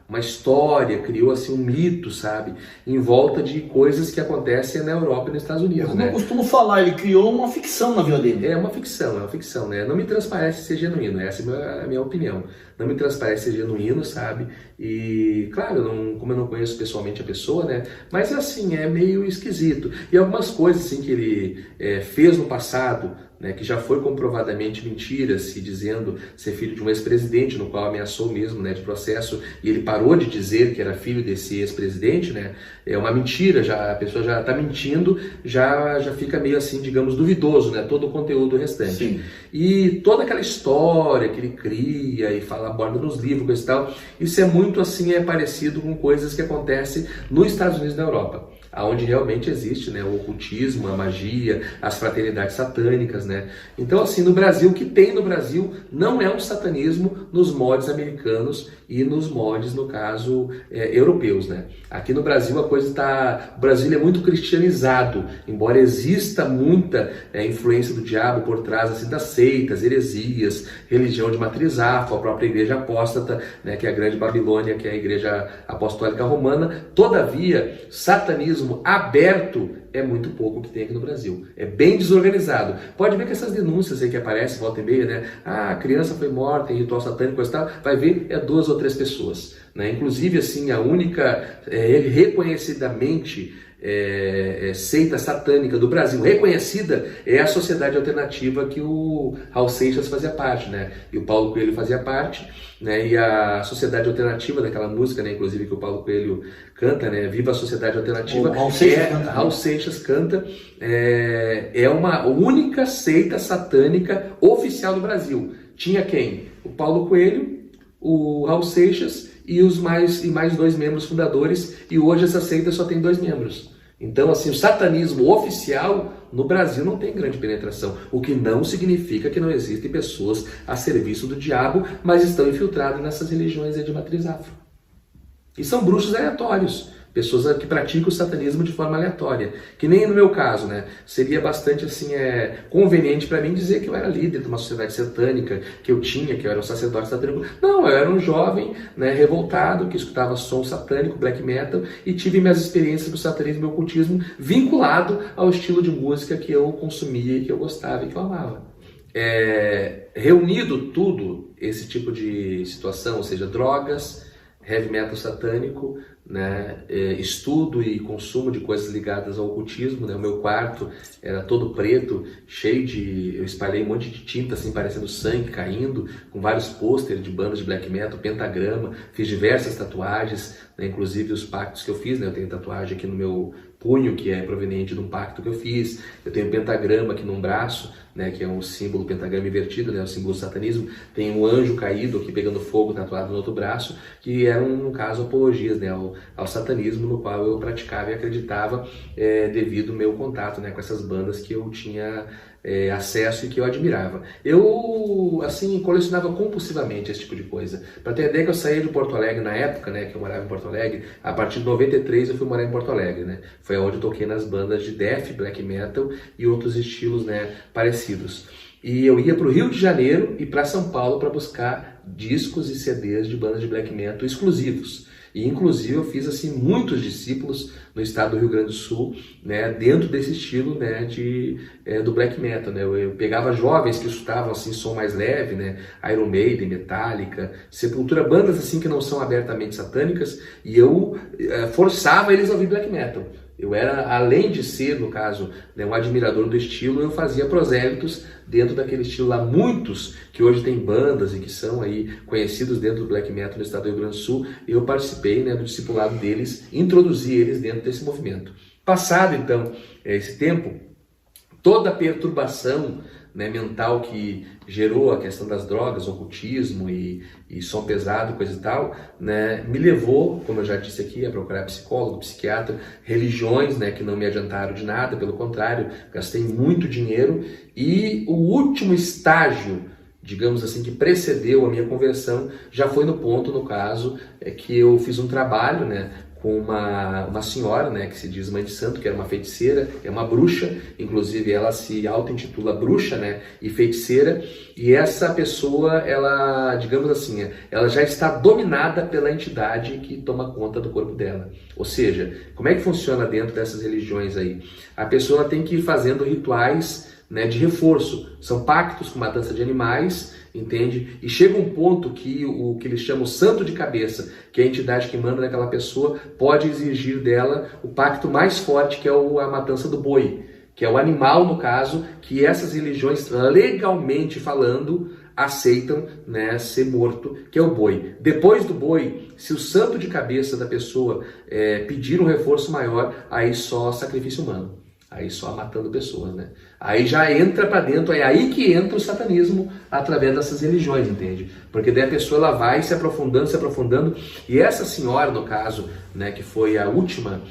uma história, criou assim um mito, sabe? Em volta de coisas que acontecem na Europa e nos Estados Unidos, Como eu costumo falar, ele criou uma ficção na vida dele. É uma ficção, né? Não me transparece ser genuíno, essa é a minha opinião. Não me transparece ser genuíno, sabe? E, claro, como eu não conheço pessoalmente a pessoa, né? Mas, assim, é meio esquisito. E algumas coisas, assim, que ele fez no passado, né, que já foi comprovadamente mentira, se dizendo ser filho de um ex-presidente, no qual ameaçou mesmo, né, de processo, e ele parou de dizer que era filho desse ex-presidente, né? É uma mentira, a pessoa já está mentindo, já fica meio assim, digamos, duvidoso, né? Todo o conteúdo restante. Sim. E toda aquela história que ele cria e fala, aborda nos livros, coisa e tal, isso é muito assim, é parecido com coisas que acontecem nos Estados Unidos e na Europa, onde realmente existe, né, o ocultismo, a magia, as fraternidades satânicas, né? Então, assim, no Brasil, o que tem no Brasil não é um satanismo nos moldes americanos e nos moldes, no caso, europeus, né? Aqui no Brasil a coisa está... O Brasil é muito cristianizado, embora exista muita influência do diabo por trás, assim, das seitas, heresias, religião de matriz afro, a própria igreja apóstata, né, que é a grande Babilônia, que é a igreja apostólica romana. Todavia, satanismo aberto é muito pouco o que tem aqui no Brasil. É bem desorganizado. Pode ver que essas denúncias aí que aparecem, volta e meia, né? Ah, a criança foi morta em ritual satânico e tal. Vai ver, é 2 ou 3 pessoas, né? Inclusive, assim, a única reconhecidamente seita satânica do Brasil reconhecida é a Sociedade Alternativa que o Raul Seixas fazia parte, né? E o Paulo Coelho fazia parte, né? E a Sociedade Alternativa, daquela música, né, inclusive que o Paulo Coelho canta, né? Viva a Sociedade Alternativa. Raul Seixas canta, é uma única seita satânica oficial do Brasil. Tinha quem? O Paulo Coelho, o Raul Seixas e mais 2 membros fundadores, e hoje essa seita só tem 2 membros. Então, assim, o satanismo oficial no Brasil não tem grande penetração, o que não significa que não existem pessoas a serviço do diabo, mas estão infiltradas nessas religiões de matriz afro. E são bruxos aleatórios, pessoas que praticam o satanismo de forma aleatória, que nem no meu caso, né? Seria bastante assim, conveniente para mim dizer que eu era líder de uma sociedade satânica, que eu era um sacerdote satânico. Não, eu era um jovem, né, revoltado, que escutava som satânico, black metal, e tive minhas experiências do satanismo e do ocultismo vinculado ao estilo de música que eu consumia, e que eu gostava e que eu amava. Reunido tudo, esse tipo de situação, ou seja, drogas, heavy metal satânico, né, estudo e consumo de coisas ligadas ao ocultismo, né? O meu quarto era todo preto, eu espalhei um monte de tinta assim, parecendo sangue caindo, com vários pôsteres de bandas de black metal, pentagrama, fiz diversas tatuagens, né, inclusive os pactos que eu fiz, né? Eu tenho tatuagem aqui no meu punho, que é proveniente de um pacto que eu fiz, eu tenho um pentagrama aqui num braço, né, que é um símbolo, pentagrama invertido, né, o símbolo do satanismo, tem um anjo caído aqui pegando fogo tatuado no outro braço, que eram, no caso, apologias, né, ao satanismo, no qual eu praticava e acreditava devido ao meu contato, né, com essas bandas que eu tinha acesso e que eu admirava. Eu, assim, colecionava compulsivamente esse tipo de coisa. Para ter ideia, que eu saía de Porto Alegre na época, né, que eu morava em Porto Alegre, a partir de 93 eu fui morar em Porto Alegre, né, foi onde eu toquei nas bandas de death, black metal e outros estilos, né, parecidos. E eu ia para o Rio de Janeiro e para São Paulo para buscar discos e CDs de bandas de black metal exclusivos. E inclusive eu fiz assim muitos discípulos no estado do Rio Grande do Sul, né, dentro desse estilo, né, do black metal, né. Eu pegava jovens que escutavam assim som mais leve, né, Iron Maiden, Metallica, Sepultura, bandas assim que não são abertamente satânicas, e eu forçava eles a ouvir black metal. Eu era, além de ser, no caso, né, um admirador do estilo, eu fazia prosélitos dentro daquele estilo lá. Muitos que hoje têm bandas e que são aí conhecidos dentro do black metal no estado do Rio Grande do Sul, eu participei, né, do discipulado deles, introduzi eles dentro desse movimento. Passado, então, esse tempo, toda a perturbação, né, mental que gerou a questão das drogas, ocultismo e som pesado, coisa e tal, né, me levou, como eu já disse aqui, a procurar psicólogo, psiquiatra, religiões, né, que não me adiantaram de nada, pelo contrário, gastei muito dinheiro, e o último estágio, digamos assim, que precedeu a minha conversão, já foi no ponto, no caso, que eu fiz um trabalho, né, com uma senhora, né, que se diz mãe de santo, que era uma feiticeira, é uma bruxa, inclusive ela se auto-intitula bruxa, né, e feiticeira, e essa pessoa, ela, digamos assim, ela já está dominada pela entidade que toma conta do corpo dela. Ou seja, como é que funciona dentro dessas religiões aí? A pessoa tem que ir fazendo rituais, né, de reforço, são pactos com matança de animais, entende? E chega um ponto que o que eles chamam santo de cabeça, que é a entidade que manda naquela pessoa, pode exigir dela o pacto mais forte, que é a matança do boi, que é o animal, no caso, que essas religiões, legalmente falando, aceitam, né, ser morto, que é o boi. Depois do boi, se o santo de cabeça da pessoa pedir um reforço maior, aí só sacrifício humano. Aí só matando pessoas, né? Aí já entra para dentro, é aí que entra o satanismo através dessas religiões, entende? Porque daí a pessoa ela vai se aprofundando, e essa senhora, no caso, né, que foi a última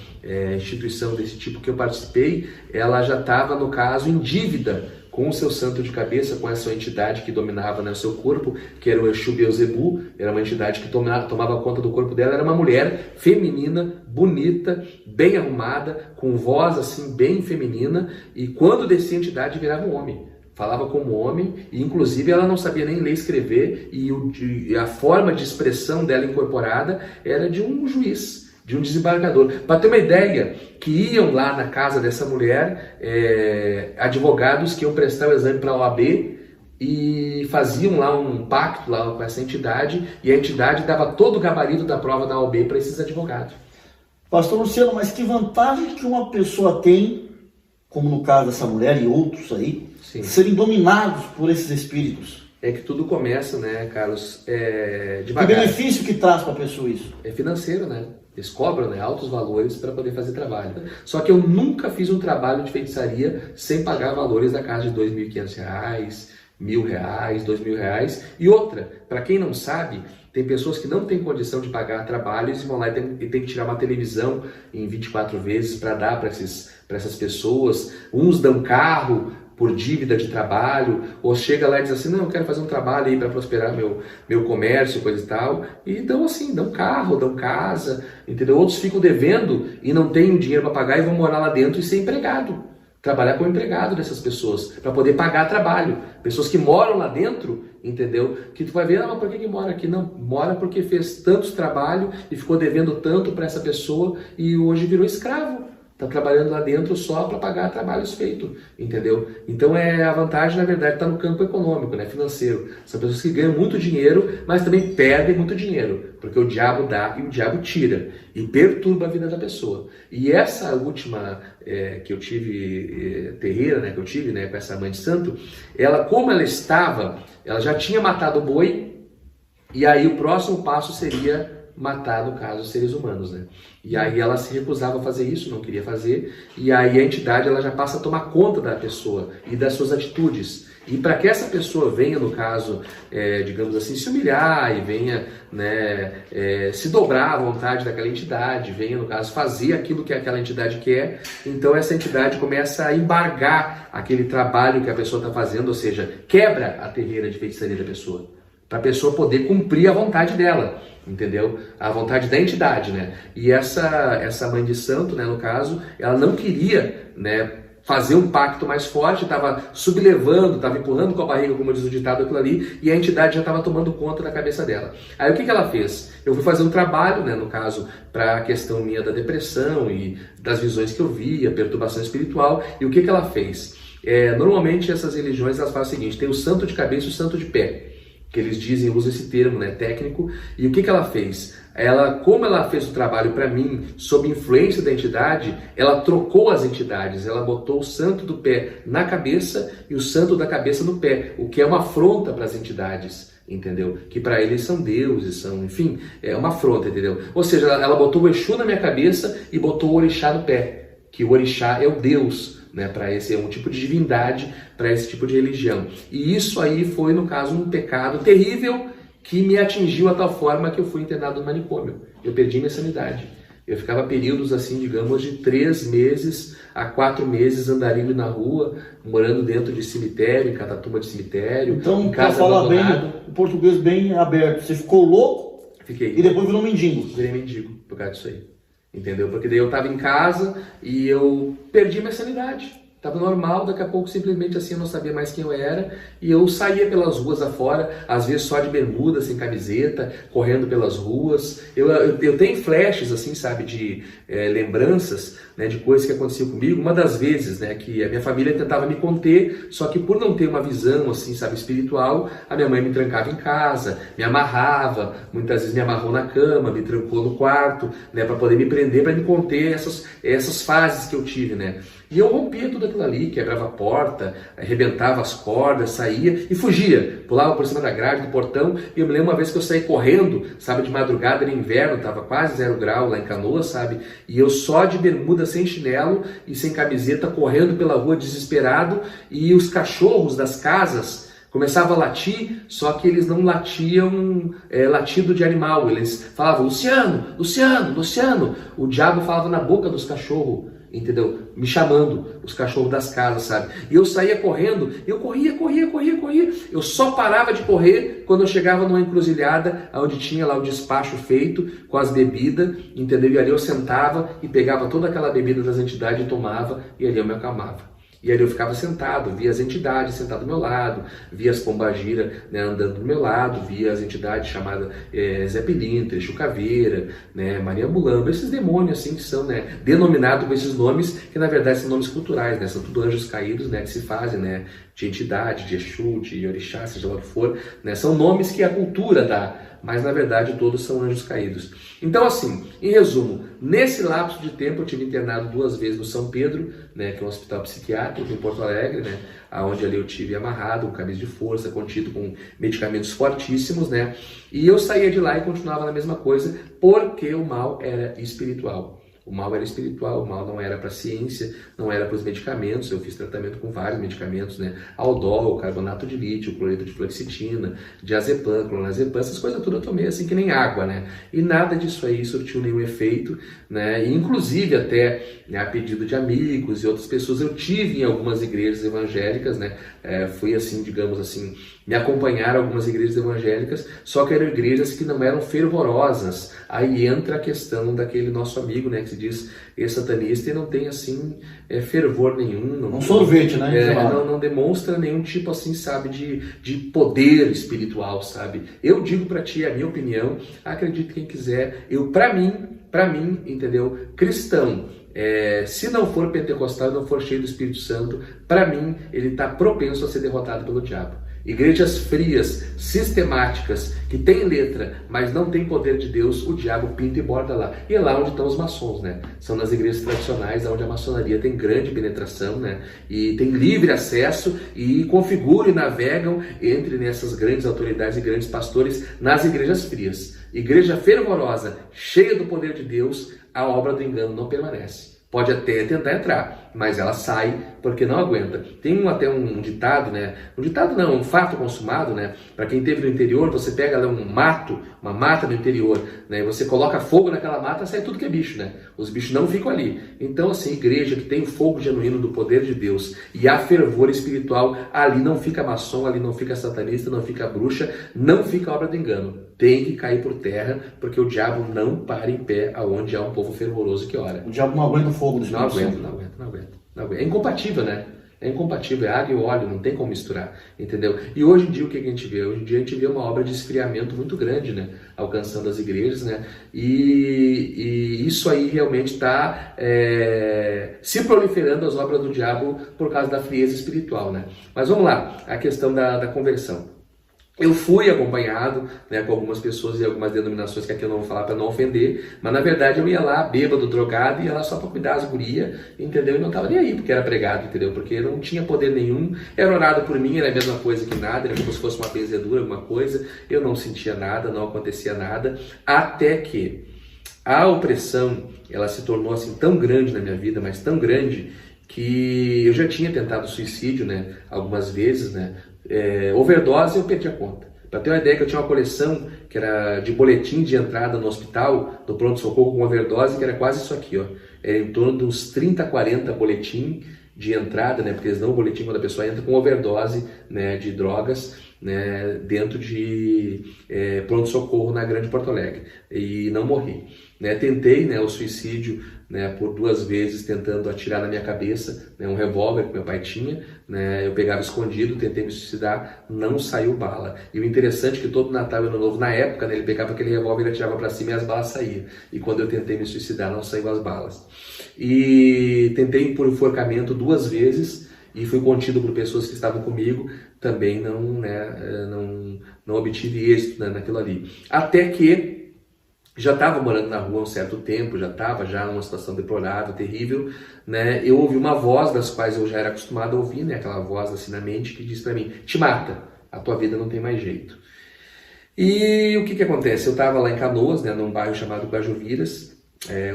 instituição desse tipo que eu participei, ela já estava, no caso, em dívida com o seu santo de cabeça, com essa entidade que dominava, né, o seu corpo, que era o Exu Beelzebub, era uma entidade que tomava conta do corpo dela, era uma mulher feminina, bonita, bem arrumada, com voz assim bem feminina, e quando descia a entidade virava um homem. Falava como homem, e inclusive ela não sabia nem ler e escrever, e a forma de expressão dela incorporada era de um juiz, de um desembargador. Para ter uma ideia, que iam lá na casa dessa mulher advogados que iam prestar o exame para a OAB e faziam lá um pacto lá com essa entidade, e a entidade dava todo o gabarito da prova da OAB para esses advogados. Pastor Luciano, mas que vantagem que uma pessoa tem, como no caso dessa mulher e outros aí, Sim. serem dominados por esses espíritos? É que tudo começa, né, Carlos, Que devagar. benefício que traz para a pessoa isso? É financeiro, né? Eles cobram, né, altos valores para poder fazer trabalho. Só que eu nunca fiz um trabalho de feitiçaria sem pagar valores da casa de R$2.500, R$1.000, R$2.000. E outra, para quem não sabe, tem pessoas que não têm condição de pagar trabalhos e vão lá e tem que tirar uma televisão em 24 vezes para dar para essas pessoas. Uns dão carro por dívida de trabalho, ou chega lá e diz assim, não, eu quero fazer um trabalho aí para prosperar meu comércio, coisa e tal, e dão assim, dão carro, dão casa, entendeu? Outros ficam devendo e não têm o dinheiro para pagar e vão morar lá dentro e ser empregado, trabalhar como empregado dessas pessoas, para poder pagar trabalho. Pessoas que moram lá dentro, entendeu? Que tu vai ver, mas por que mora aqui? Não, mora porque fez tantos trabalho e ficou devendo tanto para essa pessoa e hoje virou escravo. Está trabalhando lá dentro só para pagar trabalhos feitos, entendeu? Então a vantagem, na verdade, está no campo econômico, né, financeiro. São pessoas que ganham muito dinheiro, mas também perdem muito dinheiro, porque o diabo dá e o diabo tira, e perturba a vida da pessoa. E essa última que eu tive, terreira, né, que eu tive, né, com essa mãe de santo, ela, como ela já tinha matado o boi, e aí o próximo passo seria matar, no caso, os seres humanos, né? E aí ela se recusava a fazer isso, não queria fazer, e aí a entidade ela já passa a tomar conta da pessoa e das suas atitudes. E para que essa pessoa venha, no caso, digamos assim, se humilhar e venha, né, se dobrar à vontade daquela entidade, venha, no caso, fazer aquilo que aquela entidade quer, então essa entidade começa a embargar aquele trabalho que a pessoa está fazendo, ou seja, quebra a terreira de feitiçaria da pessoa, para a pessoa poder cumprir a vontade dela, entendeu? A vontade da entidade, né? E essa mãe de santo, né, no caso, ela não queria, né, fazer um pacto mais forte, estava sublevando, estava empurrando com a barriga, como diz o ditado, aquilo ali, e a entidade já estava tomando conta da cabeça dela. Aí o que ela fez? Eu fui fazer um trabalho, né, no caso, para a questão minha da depressão e das visões que eu via, perturbação espiritual, e o que ela fez? Normalmente essas religiões elas fazem o seguinte, tem o santo de cabeça e o santo de pé, que eles dizem, usam esse termo, né, técnico, e o que ela fez? Como ela fez o trabalho para mim, sob influência da entidade, ela trocou as entidades, ela botou o santo do pé na cabeça e o santo da cabeça no pé, o que é uma afronta para as entidades, entendeu? Que para eles são deuses, são, enfim, é uma afronta, entendeu? Ou seja, ela botou o Exu na minha cabeça e botou o orixá no pé, que o orixá é o Deus, né, para esse um tipo de divindade, para esse tipo de religião. E isso aí foi, no caso, um pecado terrível que me atingiu a tal forma que eu fui internado no manicômio. Eu perdi minha sanidade. Eu ficava períodos assim, digamos, de 3 meses a 4 meses andarilho na rua, morando dentro de cemitério, em catatumba de cemitério, então, em casa abandonada. Bem, o português bem aberto. Você ficou louco? Fiquei. E depois virou mendigo? Virei mendigo por causa disso aí. Entendeu? Porque daí eu estava em casa e eu perdi minha sanidade. Estava normal, daqui a pouco simplesmente assim eu não sabia mais quem eu era e eu saía pelas ruas afora, às vezes só de bermuda, sem camiseta, correndo pelas ruas. Eu tenho flashes assim, sabe, de lembranças, né, de coisas que aconteciam comigo. Uma das vezes, né, que a minha família tentava me conter, só que por não ter uma visão assim, sabe, espiritual, a minha mãe me trancava em casa, me amarrava, muitas vezes me amarrou na cama, me trancou no quarto, né, para poder me prender, para me conter essas fases que eu tive, né. E eu rompia tudo aquilo ali, quebrava a porta, arrebentava as cordas, saía e fugia. Pulava por cima da grade do portão. E eu me lembro uma vez que eu saí correndo, sabe, de madrugada, era inverno, estava quase 0 grau lá em Canoas, sabe? E eu só de bermuda, sem chinelo e sem camiseta, correndo pela rua desesperado. E os cachorros das casas começavam a latir, só que eles não latiam latido de animal. Eles falavam, Luciano, Luciano, Luciano. O diabo falava na boca dos cachorros, entendeu? Me chamando, os cachorros das casas, sabe? E eu saía correndo, eu corria. Eu só parava de correr quando eu chegava numa encruzilhada, onde tinha lá o despacho feito com as bebidas, entendeu? E ali eu sentava e pegava toda aquela bebida das entidades e tomava, e ali eu me acalmava. E ali eu ficava sentado, via as entidades sentadas do meu lado, via as pombagiras, né, andando do meu lado, via as entidades chamadas Zé Pilintra, Chucaveira, né, Maria Mulamba, esses demônios assim que são, né, denominados com esses nomes, que na verdade são nomes culturais, né, são tudo anjos caídos, né, que se fazem, né, de entidade, de Exu, de Orixá, seja lá o que for, né, são nomes que a cultura dá, mas na verdade todos são anjos caídos. Então assim, em resumo, nesse lapso de tempo eu tive internado 2 vezes no São Pedro, né, que é um hospital psiquiátrico em Porto Alegre, né, onde ali eu tive amarrado, com camisa de força, contido com medicamentos fortíssimos, né, e eu saía de lá e continuava na mesma coisa, porque o mal era espiritual. O mal era espiritual, o mal não era para a ciência, não era para os medicamentos. Eu fiz tratamento com vários medicamentos, né? Aldol, carbonato de lítio, cloreto de fluoxetina, diazepam, clonazepam, essas coisas tudo eu tomei assim que nem água, né? E nada disso aí surtiu nenhum efeito, né? E, inclusive até, né, a pedido de amigos e outras pessoas, eu tive em algumas igrejas evangélicas, né? Fui assim, digamos assim, me acompanhar a algumas igrejas evangélicas, só que eram igrejas que não eram fervorosas. Aí entra a questão daquele nosso amigo, né, que se diz satanista e não tem assim fervor nenhum. Um sorvete, né? Não demonstra nenhum tipo assim, sabe, de poder espiritual, sabe? Eu digo pra ti, a minha opinião, acredite quem quiser, pra mim, entendeu? Cristão, se não for pentecostal, não for cheio do Espírito Santo, para mim, ele está propenso a ser derrotado pelo diabo. Igrejas frias, sistemáticas, que tem letra, mas não tem poder de Deus, o diabo pinta e borda lá. E é lá onde estão os maçons, né? São nas igrejas tradicionais, onde a maçonaria tem grande penetração, né? E tem livre acesso e configuram e navegam entre nessas grandes autoridades e grandes pastores nas igrejas frias. Igreja fervorosa, cheia do poder de Deus, a obra do engano não permanece. Pode até tentar entrar, mas ela sai porque não aguenta. Tem até um ditado, né? Um ditado não, um fato consumado, né? Para quem esteve no interior, você pega lá uma mata no interior, né? E você coloca fogo naquela mata, sai tudo que é bicho, né? Os bichos não ficam ali. Então, assim, igreja que tem o fogo genuíno do poder de Deus e a fervor espiritual, ali não fica maçom, ali não fica satanista, não fica bruxa, não fica obra do engano. Tem que cair por terra, porque o diabo não para em pé aonde há um povo fervoroso que ora. O diabo não aguenta o fogo do Espírito Santo. Não aguenta. É incompatível, né? É incompatível, é água e óleo, não tem como misturar, entendeu? E hoje em dia o que a gente vê? Hoje em dia a gente vê uma obra de esfriamento muito grande, né? Alcançando as igrejas, né? E isso aí realmente está se proliferando as obras do diabo por causa da frieza espiritual, né? Mas vamos lá, a questão da conversão. Eu fui acompanhado, né, com algumas pessoas e algumas denominações que aqui eu não vou falar para não ofender, mas na verdade eu ia lá bêbado, drogado, ia lá só para cuidar das gurias, entendeu? E não estava nem aí porque era pregado, entendeu? Porque não tinha poder nenhum, era orado por mim, era a mesma coisa que nada, era como se fosse uma benzedura, alguma coisa, eu não sentia nada, não acontecia nada, até que a opressão, ela se tornou assim tão grande na minha vida, mas tão grande, que eu já tinha tentado suicídio, né, algumas vezes, né, overdose eu perdi a conta. Para ter uma ideia, que eu tinha uma coleção que era de boletim de entrada no hospital, do pronto-socorro com overdose, que era quase isso aqui, ó. Era em torno de uns 30, 40 boletim de entrada, né, porque eles dão o boletim quando a pessoa entra com overdose, né, de drogas, né, dentro de pronto-socorro na Grande Porto Alegre, e não morri. Né, tentei, né, o suicídio, né, por 2 vezes, tentando atirar na minha cabeça, né, um revólver que meu pai tinha, né, eu pegava escondido, tentei me suicidar, não saiu bala. E o interessante é que todo Natal e Ano Novo, na época, né, ele pegava aquele revólver e atirava para cima e as balas saíam. E quando eu tentei me suicidar, não saiu as balas. E tentei por enforcamento 2 vezes, e fui contido por pessoas que estavam comigo, também não obtive êxito, né, naquilo ali. Até que já estava morando na rua há um certo tempo, já estava já numa situação deplorável, terrível, né? Eu ouvi uma voz das quais eu já era acostumado a ouvir, né? Aquela voz assim na mente que diz para mim: te mata, a tua vida não tem mais jeito. E o que acontece? Eu estava lá em Canoas, né, num bairro chamado Guajuviras,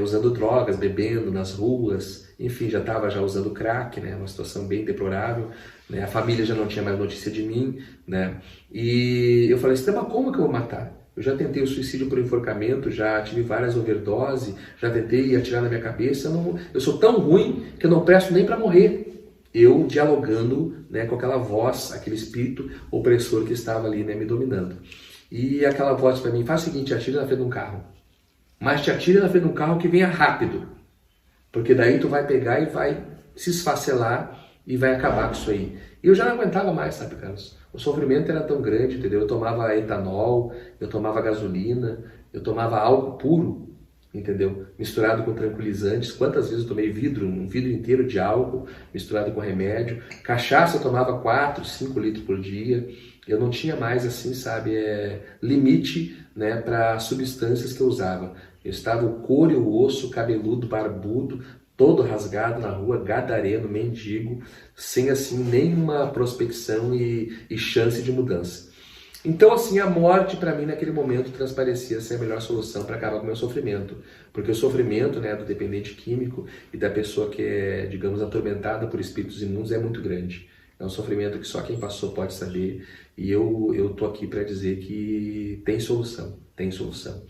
usando drogas, bebendo nas ruas, enfim, já estava já usando crack, né, uma situação bem deplorável, né, a família já não tinha mais notícia de mim, né, e eu falei assim, mas como que eu vou matar? Eu já tentei o suicídio por enforcamento, já tive várias overdoses, já tentei atirar na minha cabeça, eu sou tão ruim que eu não presto nem para morrer. Eu dialogando, né, com aquela voz, aquele espírito opressor que estava ali, né, me dominando. E aquela voz para mim: faz o seguinte, atira na frente de um carro. Mas te atira na frente de um carro que venha rápido. Porque daí tu vai pegar e vai se esfacelar e vai acabar com isso aí. E eu já não aguentava mais, sabe, Carlos? O sofrimento era tão grande, entendeu? Eu tomava etanol, eu tomava gasolina, eu tomava álcool puro, entendeu? Misturado com tranquilizantes. Quantas vezes eu tomei um vidro inteiro de álcool misturado com remédio. Cachaça eu tomava 4, 5 litros por dia. Eu não tinha mais, assim, sabe, limite, né, para substâncias que eu usava. Eu estava o couro e o osso, cabeludo, barbudo, todo rasgado na rua, gadareno, mendigo, sem, assim, nenhuma prospecção e chance de mudança. Então, assim, a morte para mim naquele momento transparecia ser a melhor solução para acabar com o meu sofrimento. Porque o sofrimento, né, do dependente químico e da pessoa que é, digamos, atormentada por espíritos imundos é muito grande. É um sofrimento que só quem passou pode saber. E eu tô aqui para dizer que tem solução, tem solução.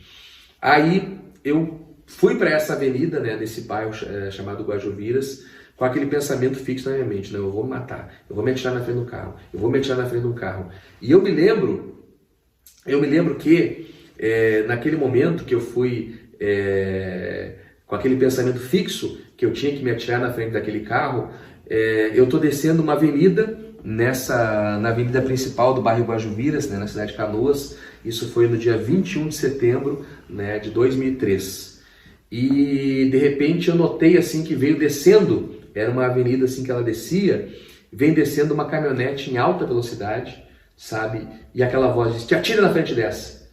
Aí eu fui para essa avenida, né, desse bairro chamado Guajuviras, com aquele pensamento fixo na minha mente: não, eu vou me matar, eu vou me atirar na frente do carro, eu vou me atirar na frente do carro. E eu me lembro que naquele momento que eu fui com aquele pensamento fixo que eu tinha que me atirar na frente daquele carro, eu tô descendo uma avenida, na avenida principal do bairro Guajuviras, né, na cidade de Canoas. Isso foi no dia 21 de setembro, né, de 2003. E de repente eu notei assim que veio descendo, era uma avenida assim que ela descia, vem descendo uma caminhonete em alta velocidade, sabe? E aquela voz disse: te atira na frente dessa.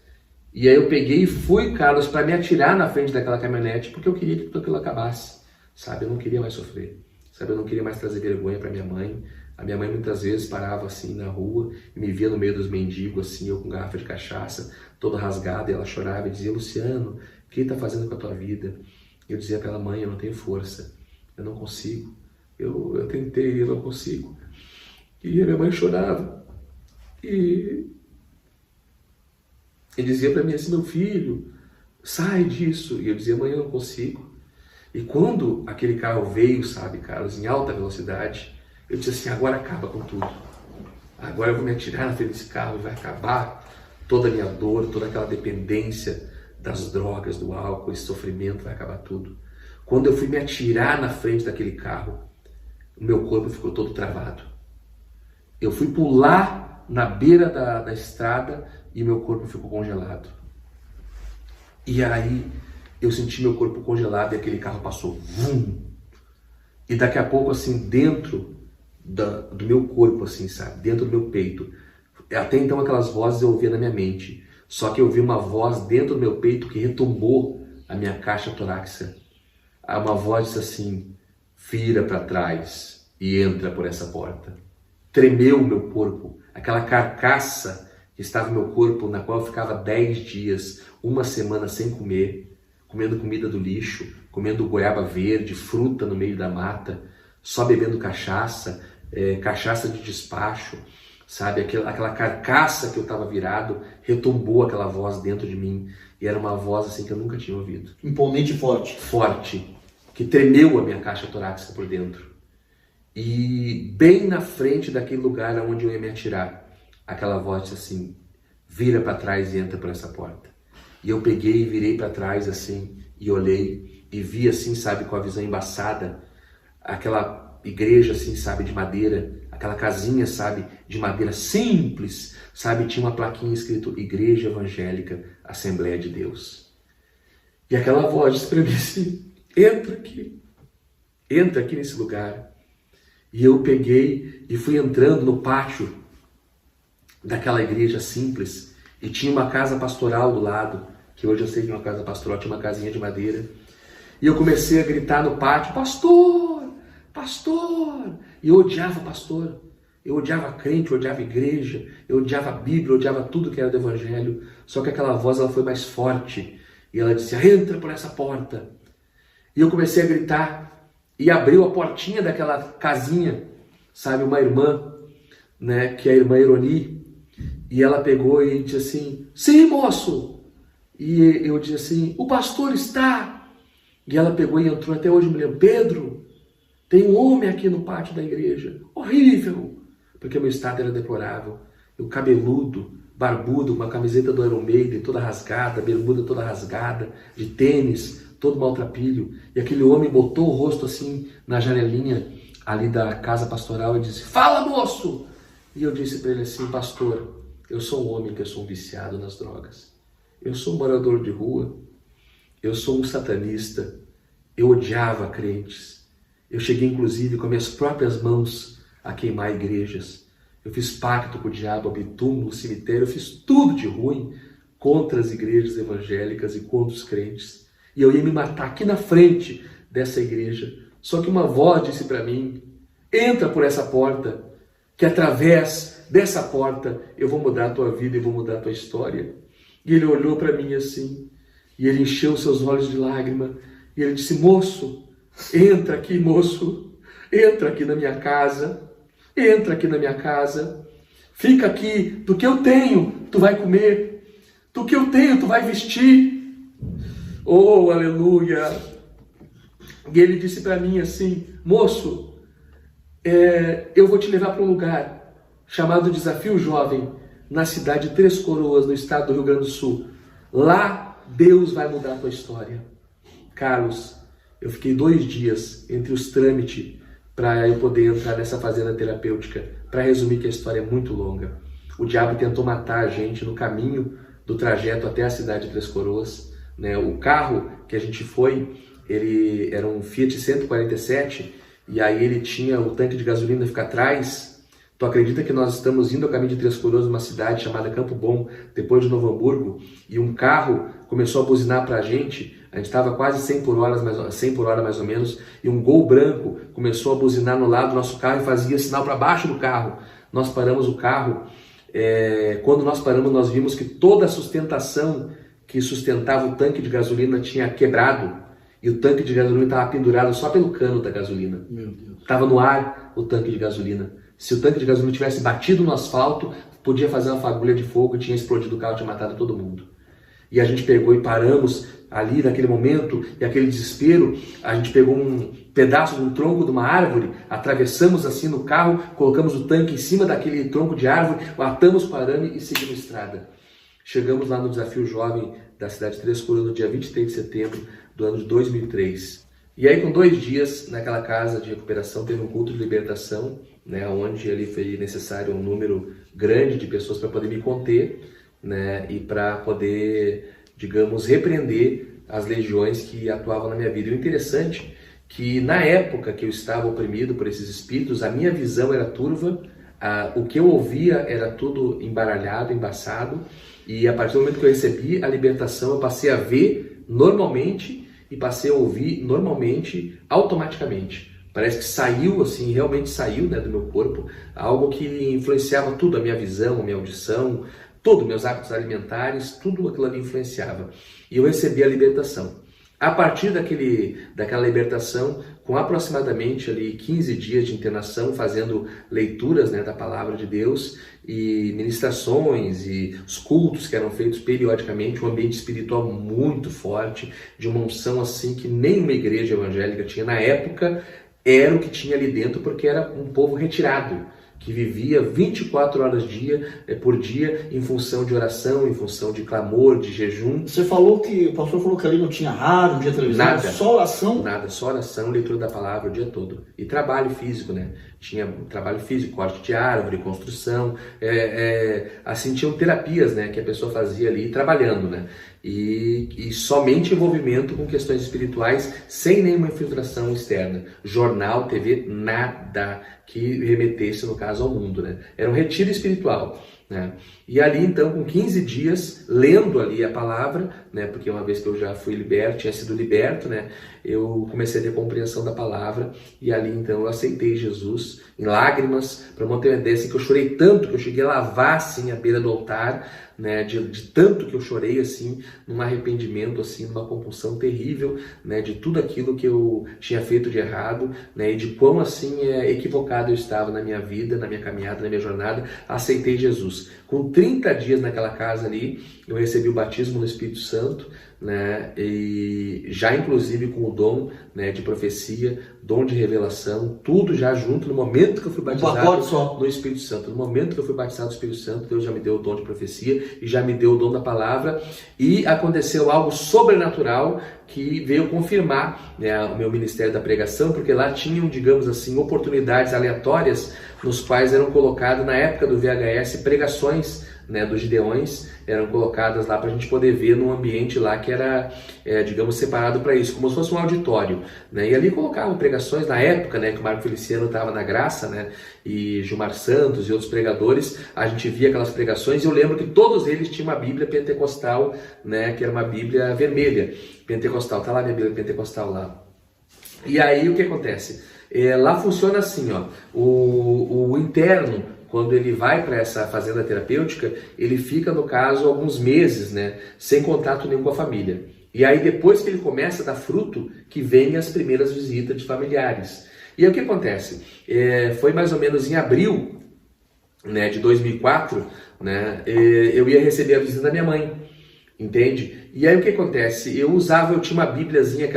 E aí eu peguei e fui, Carlos, para me atirar na frente daquela caminhonete, porque eu queria que tudo aquilo acabasse, sabe? Eu não queria mais sofrer, sabe? Eu não queria mais trazer vergonha para minha mãe. A minha mãe muitas vezes parava assim na rua e me via no meio dos mendigos, assim, eu com garrafa de cachaça, todo rasgado, e ela chorava e dizia: Luciano, o que está fazendo com a tua vida? Eu dizia para ela: mãe, eu não tenho força, eu não consigo, eu tentei, eu não consigo. E a minha mãe chorava e dizia para mim assim: meu filho, sai disso. E eu dizia: mãe, eu não consigo. E quando aquele carro veio, sabe, Carlos, em alta velocidade, eu disse assim: agora acaba com tudo. Agora eu vou me atirar na frente desse carro e vai acabar toda a minha dor, toda aquela dependência das drogas, do álcool, esse sofrimento, vai acabar tudo. Quando eu fui me atirar na frente daquele carro, o meu corpo ficou todo travado. Eu fui pular na beira da estrada e meu corpo ficou congelado. E aí eu senti meu corpo congelado e aquele carro passou. Vum! E daqui a pouco, assim, dentro do meu corpo, assim, sabe? Dentro do meu peito. Até então aquelas vozes eu ouvia na minha mente. Só que eu ouvi uma voz dentro do meu peito que retumbou a minha caixa torácica. Uma voz disse assim: vira para trás e entra por essa porta. Tremeu o meu corpo. Aquela carcaça que estava no meu corpo, na qual eu ficava 10 dias, uma semana sem comer, comendo comida do lixo, comendo goiaba verde, fruta no meio da mata, só bebendo cachaça, cachaça de despacho, sabe? Aquela carcaça que eu estava virado, retumbou aquela voz dentro de mim. E era uma voz assim que eu nunca tinha ouvido. Imponente e forte. Forte, que tremeu a minha caixa torácica por dentro. E bem na frente daquele lugar onde eu ia me atirar, aquela voz disse assim: vira para trás e entra por essa porta. E eu peguei e virei para trás assim, e olhei, e vi assim, sabe, com a visão embaçada, aquela igreja assim, sabe, de madeira, aquela casinha, sabe, de madeira simples, sabe, tinha uma plaquinha escrito: Igreja Evangélica Assembleia de Deus. E aquela voz disse para mim assim: entra aqui nesse lugar. E eu peguei e fui entrando no pátio daquela igreja simples, e tinha uma casa pastoral do lado, que hoje eu sei que é uma casa pastoral, tinha uma casinha de madeira. E eu comecei a gritar no pátio, pastor, pastor! E eu odiava pastor, eu odiava crente, eu odiava igreja, eu odiava a Bíblia, eu odiava tudo que era do Evangelho. Só que aquela voz ela foi mais forte e ela disse, entra por essa porta. E eu comecei a gritar e abriu a portinha daquela casinha, sabe, uma irmã, né, que é a irmã Ironi, e ela pegou e disse assim, sim, moço! E eu disse assim, o pastor está! E ela pegou e entrou, até hoje me lembro, Pedro, tem um homem aqui no pátio da igreja, horrível, porque meu estado era deplorável, eu cabeludo, barbudo, com uma camiseta do Iron Maiden toda rasgada, bermuda toda rasgada, de tênis, todo maltrapilho, e aquele homem botou o rosto assim na janelinha ali da casa pastoral e disse, fala, moço! E eu disse para ele assim, pastor, eu sou um homem que eu sou um viciado nas drogas, eu sou um morador de rua, eu sou um satanista, eu odiava crentes, eu cheguei inclusive com minhas próprias mãos a queimar igrejas, eu fiz pacto com o diabo, abri túmulo no cemitério, eu fiz tudo de ruim contra as igrejas evangélicas e contra os crentes, e eu ia me matar aqui na frente dessa igreja, só que uma voz disse para mim, entra por essa porta, que através dessa porta eu vou mudar a tua vida e vou mudar a tua história. E ele olhou para mim assim, e ele encheu seus olhos de lágrima, e ele disse, moço, entra aqui, moço, entra aqui na minha casa, entra aqui na minha casa, fica aqui, do que eu tenho, tu vai comer, do que eu tenho, tu vai vestir. Oh, aleluia! E ele disse para mim assim, moço, eu vou te levar para um lugar chamado Desafio Jovem, na cidade de Três Coroas, no estado do Rio Grande do Sul. Lá, Deus vai mudar a tua história. Carlos, eu fiquei 2 dias entre os trâmites para eu poder entrar nessa fazenda terapêutica. Para resumir que a história é muito longa. O diabo tentou matar a gente no caminho do trajeto até a cidade de Três Coroas, né? O carro que a gente foi, ele era um Fiat 147, e aí ele tinha o tanque de gasolina ficar atrás. Tu acredita que nós estamos indo ao caminho de Três Coroas, numa cidade chamada Campo Bom, depois de Novo Hamburgo, e um carro começou a buzinar para a gente estava quase 100 por hora mais ou menos, e um Gol branco começou a buzinar no lado do nosso carro e fazia sinal para baixo do carro. Nós paramos o carro, quando nós paramos nós vimos que toda a sustentação que sustentava o tanque de gasolina tinha quebrado, e o tanque de gasolina estava pendurado só pelo cano da gasolina. Meu Deus. Estava no ar o tanque de gasolina. Se o tanque de gasolina tivesse batido no asfalto, podia fazer uma fagulha de fogo, tinha explodido o carro, tinha matado todo mundo. E a gente pegou e paramos ali naquele momento, e aquele desespero, a gente pegou um pedaço de um tronco de uma árvore, atravessamos assim no carro, colocamos o tanque em cima daquele tronco de árvore, atamos para o arame e seguimos estrada. Chegamos lá no Desafio Jovem da cidade de Três Coroas no dia 23 de setembro do ano de 2003. E aí, com 2 dias naquela casa de recuperação, teve um culto de libertação, né, onde ali foi necessário um número grande de pessoas para poder me conter, né, e para poder, digamos, repreender as legiões que atuavam na minha vida. E o interessante é que na época que eu estava oprimido por esses espíritos, a minha visão era turva, o que eu ouvia era tudo embaralhado, embaçado, e a partir do momento que eu recebi a libertação, eu passei a ver normalmente e passei a ouvir normalmente, automaticamente. Parece que saiu, assim, realmente saiu, né, do meu corpo, algo que influenciava tudo, a minha visão, a minha audição, todos meus hábitos alimentares, tudo aquilo ali influenciava. E eu recebi a libertação. A partir daquela libertação, com aproximadamente ali 15 dias de internação, fazendo leituras, né, da palavra de Deus e ministrações e os cultos que eram feitos periodicamente, um ambiente espiritual muito forte, de uma unção assim que nenhuma igreja evangélica tinha na época, era o que tinha ali dentro, porque era um povo retirado, que vivia 24 horas por dia em função de oração, em função de clamor, de jejum. Você falou que, o pastor falou que ali não tinha rádio, não tinha televisão, nada, só oração? Nada, só oração, leitura da palavra o dia todo. E trabalho físico, né? Tinha trabalho físico, corte de árvore, construção, assim, tinham terapias, né, que a pessoa fazia ali trabalhando, né? E somente envolvimento com questões espirituais, sem nenhuma infiltração externa. Jornal, TV, nada que remetesse, no caso, ao mundo, né? Era um retiro espiritual. né? E ali então, com 15 dias, lendo ali a palavra, né? Porque uma vez que eu já fui liberto, tinha sido liberto, né? Eu comecei a ter compreensão da palavra, e ali então eu aceitei Jesus em lágrimas, para não ter uma ideia, assim, que eu chorei tanto, que eu cheguei a lavar assim a beira do altar, né, de tanto que eu chorei assim, num arrependimento assim, numa compulsão terrível, né, de tudo aquilo que eu tinha feito de errado, né, e de quão assim equivocado eu estava na minha vida, na minha caminhada, na minha jornada. Aceitei Jesus. Com 30 dias naquela casa ali, eu recebi o batismo no Espírito Santo, né, e já inclusive com o dom, né, de profecia, dom de revelação, tudo já junto. No momento que eu fui batizado no Espírito Santo, no momento que eu fui batizado no Espírito Santo, Deus já me deu o dom de profecia e já me deu o dom da palavra, e aconteceu algo sobrenatural que veio confirmar, né, o meu ministério da pregação, porque lá tinham, digamos assim, oportunidades aleatórias nos quais eram colocadas, na época do VHS, pregações, né, dos Gideões, eram colocadas lá para a gente poder ver num ambiente lá que era, digamos, separado para isso, como se fosse um auditório, né? E ali colocavam pregações na época, né, que o Marco Feliciano estava na graça, né, e Gilmar Santos e outros pregadores. A gente via aquelas pregações, e eu lembro que todos eles tinham uma Bíblia pentecostal, né, que era uma Bíblia vermelha, pentecostal. Tá lá minha Bíblia pentecostal lá. E aí o que acontece? Lá funciona assim, ó, o interno, quando ele vai para essa fazenda terapêutica, ele fica, no caso, alguns meses, né, sem contato nenhum com a família. E aí, depois que ele começa a dar fruto, que vem as primeiras visitas de familiares. E aí o que acontece? Foi mais ou menos em abril, né, de 2004, né, eu ia receber a visita da minha mãe, entende? E aí o que acontece? Eu tinha uma bíbliazinha,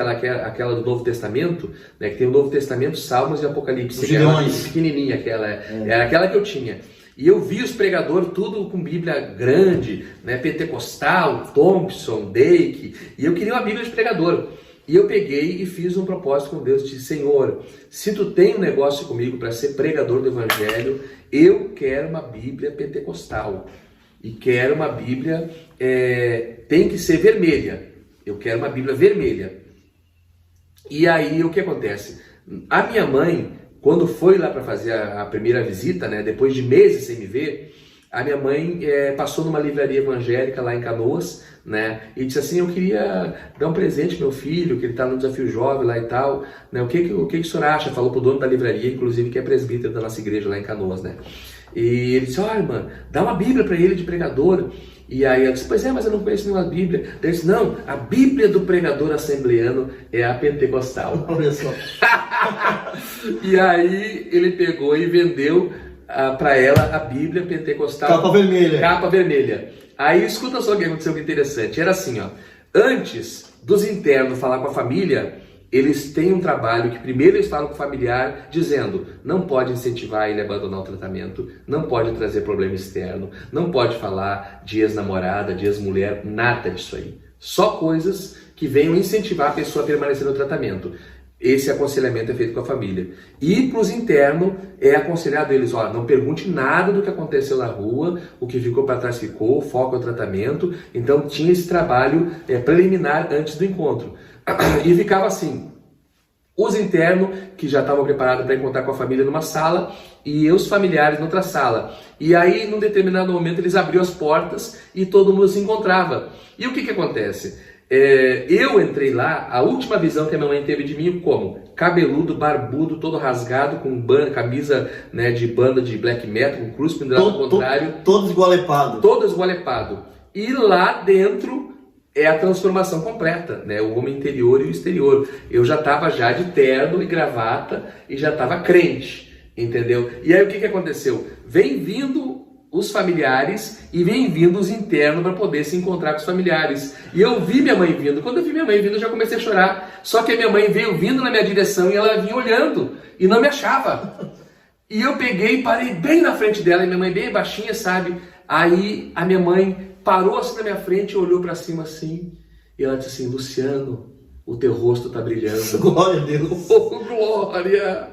aquela do Novo Testamento, né, que tem o Novo Testamento, Salmos e Apocalipse, aquela pequenininha, era aquela que eu tinha. E eu vi os pregadores tudo com Bíblia grande, né, pentecostal, Thompson, Dake, e eu queria uma Bíblia de pregador. E eu peguei e fiz um propósito com Deus, disse: Senhor, se tu tem um negócio comigo para ser pregador do Evangelho, eu quero uma Bíblia pentecostal. E quero uma Bíblia, tem que ser vermelha. Eu quero uma Bíblia vermelha. E aí o que acontece? A minha mãe, quando foi lá para fazer a primeira visita, né, depois de meses sem me ver, a minha mãe passou numa livraria evangélica lá em Canoas, né, e disse assim: eu queria dar um presente pro meu filho, que ele está no Desafio Jovem lá e tal, né, o que o senhor acha? Falou pro dono da livraria, inclusive, que é presbítero da nossa igreja lá em Canoas, né. E ele disse: olha, irmã, dá uma Bíblia para ele de pregador. E aí eu disse: pois é, mas eu não conheço nenhuma Bíblia. Ele disse: não, a Bíblia do pregador assembleano é a pentecostal. Olha só. E aí ele pegou e vendeu para ela a Bíblia pentecostal. Capa vermelha. Capa vermelha. Aí escuta só o que aconteceu, que interessante. Era assim, ó. Antes dos internos falar com a família, eles têm um trabalho que primeiro eles falam com o familiar, dizendo: não pode incentivar ele a abandonar o tratamento, não pode trazer problema externo, não pode falar de ex-namorada, de ex-mulher, nada disso aí. Só coisas que venham incentivar a pessoa a permanecer no tratamento. Esse aconselhamento é feito com a família. E para os internos é aconselhado eles: ó, não pergunte nada do que aconteceu na rua, o que ficou para trás ficou, foca no tratamento. Então tinha esse trabalho preliminar antes do encontro. E ficava assim, os internos que já estavam preparados para encontrar com a família numa sala e os familiares noutra sala. E aí, num determinado momento, eles abriam as portas e todo mundo se encontrava. E o que acontece? Eu entrei lá, a última visão que a minha mãe teve de mim, como? Cabeludo, barbudo, todo rasgado, com camisa, né, de banda de black metal, com cruz pendurado ao contrário. Todo esgualepado. Todo esgualepado. E lá dentro é a transformação completa, né? O homem interior e o exterior. Eu já estava já de terno e gravata e já estava crente, entendeu? E aí o que aconteceu? Vem vindo os familiares e vem vindo os internos para poder se encontrar com os familiares. E eu vi minha mãe vindo. Quando eu vi minha mãe vindo, eu já comecei a chorar. Só que a minha mãe veio vindo na minha direção e ela vinha olhando e não me achava. E eu peguei e parei bem na frente dela, e minha mãe bem baixinha, sabe? Aí a minha mãe parou assim na minha frente e olhou para cima assim, e ela disse assim: Luciano, o teu rosto tá brilhando. Glória a Deus. Oh, glória!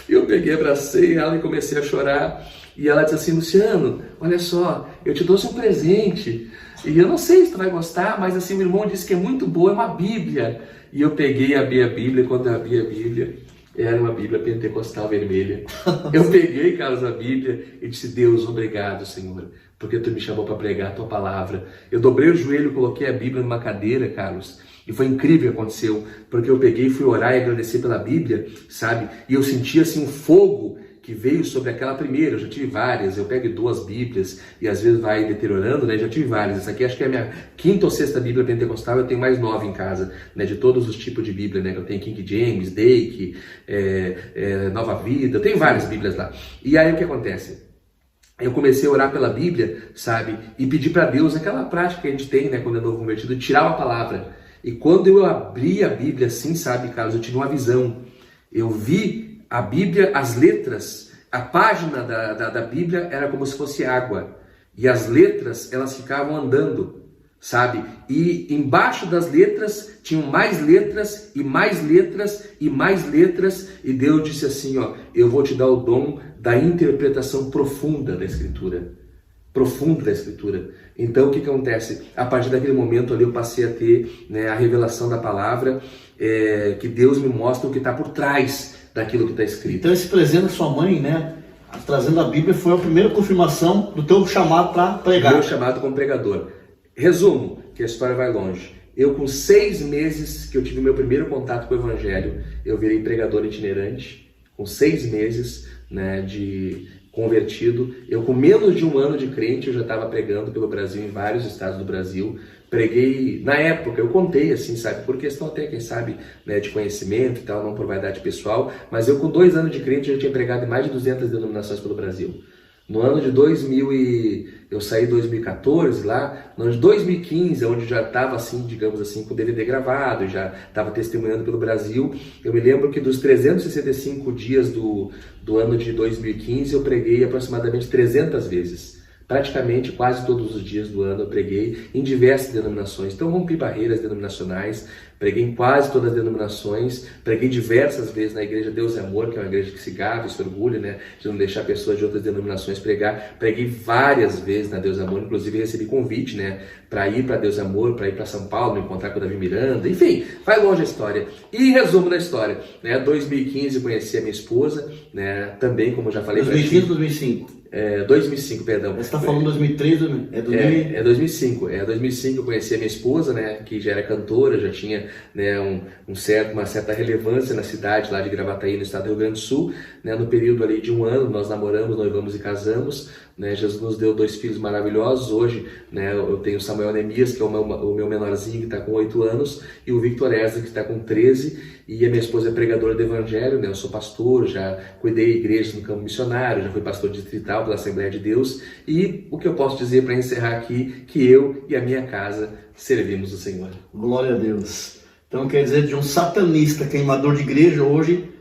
Eu peguei, abracei ela e comecei a chorar. E ela disse assim: Luciano, olha só, eu te trouxe um presente. E eu não sei se tu vai gostar, mas assim, o irmão disse que é muito boa, é uma Bíblia. E eu peguei e abri a Bíblia, e quando eu abri a Bíblia, era uma Bíblia pentecostal vermelha. Eu peguei, Carlos, a Bíblia e disse: Deus, obrigado, Senhor, porque tu me chamou para pregar a tua palavra. Eu dobrei o joelho, coloquei a Bíblia numa cadeira, Carlos, e foi incrível o que aconteceu, porque eu peguei e fui orar e agradecer pela Bíblia, sabe? E eu senti assim um fogo que veio sobre aquela primeira. Eu já tive várias, eu pego 2 Bíblias e às vezes vai deteriorando, né? Já tive várias. Essa aqui acho que é a minha 5ª ou 6ª Bíblia pentecostal, eu tenho mais 9 em casa, né? De todos os tipos de Bíblia, né? Eu tenho King James, Dake, Nova Vida, eu tenho várias Bíblias lá. E aí o que acontece? Eu comecei a orar pela Bíblia, sabe? E pedir para Deus aquela prática que a gente tem, né? Quando é novo convertido, tirar uma palavra. E quando eu abri a Bíblia assim, sabe, Carlos, eu tive uma visão. Eu vi a Bíblia, as letras, a página da Bíblia era como se fosse água. E as letras, elas ficavam andando, sabe? E embaixo das letras, tinham mais letras, e mais letras, e mais letras. E Deus disse assim, ó, eu vou te dar o dom da interpretação profunda da Escritura. Profunda da Escritura. Então o que acontece? A partir daquele momento ali eu passei a ter, né, a revelação da palavra, que Deus me mostra o que está por trás daquilo que está escrito. Então esse presente da sua mãe, né, trazendo a Bíblia, foi a primeira confirmação do teu chamado para pregar. Meu chamado como pregador. Resumo, que a história vai longe. Eu com 6 meses que eu tive meu primeiro contato com o Evangelho, eu virei pregador itinerante. Com 6 meses, né, de convertido. Eu com menos de 1 ano de crente, eu já estava pregando pelo Brasil, em vários estados do Brasil. Preguei, na época, eu contei assim, sabe, por questão até, quem sabe, né, de conhecimento e tal, não por vaidade pessoal, mas eu com 2 anos de crente, eu já tinha pregado em mais de 200 denominações pelo Brasil. No ano de 2000 eu saí em 2014 lá, no ano de 2015, onde eu já estava assim, digamos assim, com o DVD gravado, já estava testemunhando pelo Brasil. Eu me lembro que dos 365 dias do ano de 2015, eu preguei aproximadamente 300 vezes. Praticamente quase todos os dias do ano eu preguei em diversas denominações. Então rompi barreiras denominacionais, preguei em quase todas as denominações, preguei diversas vezes na igreja Deus é Amor, que é uma igreja que se gaba e se orgulha, né, de não deixar pessoas de outras denominações pregar. Preguei várias vezes na Deus é Amor, inclusive recebi convite, né, para ir para Deus é Amor, para ir para São Paulo, me encontrar com o Davi Miranda, enfim, vai longe a história. E resumo da história, né, 2015 conheci a minha esposa, né, também, como eu já falei, 2015 ou 2005? 2005, perdão. Você está falando 2003, é 2005. 2005 eu conheci a minha esposa, né, que já era cantora, já tinha, né, uma certa relevância na cidade lá de Gravataí, no estado do Rio Grande do Sul, né, no período ali de 1 ano, nós namoramos, noivamos e casamos, né, Jesus nos deu 2 filhos maravilhosos. Hoje, né, eu tenho o Samuel Nemias, que é o meu menorzinho, que está com 8 anos, e o Victor Ezra, que está com 13, e a minha esposa é pregadora do Evangelho, né, eu sou pastor, já cuidei de igrejas no campo missionário, já fui pastor distrital pela Assembleia de Deus, e o que eu posso dizer para encerrar aqui, que eu e a minha casa servimos o Senhor. Glória a Deus. Então quer dizer, de um satanista, queimador de igreja, hoje...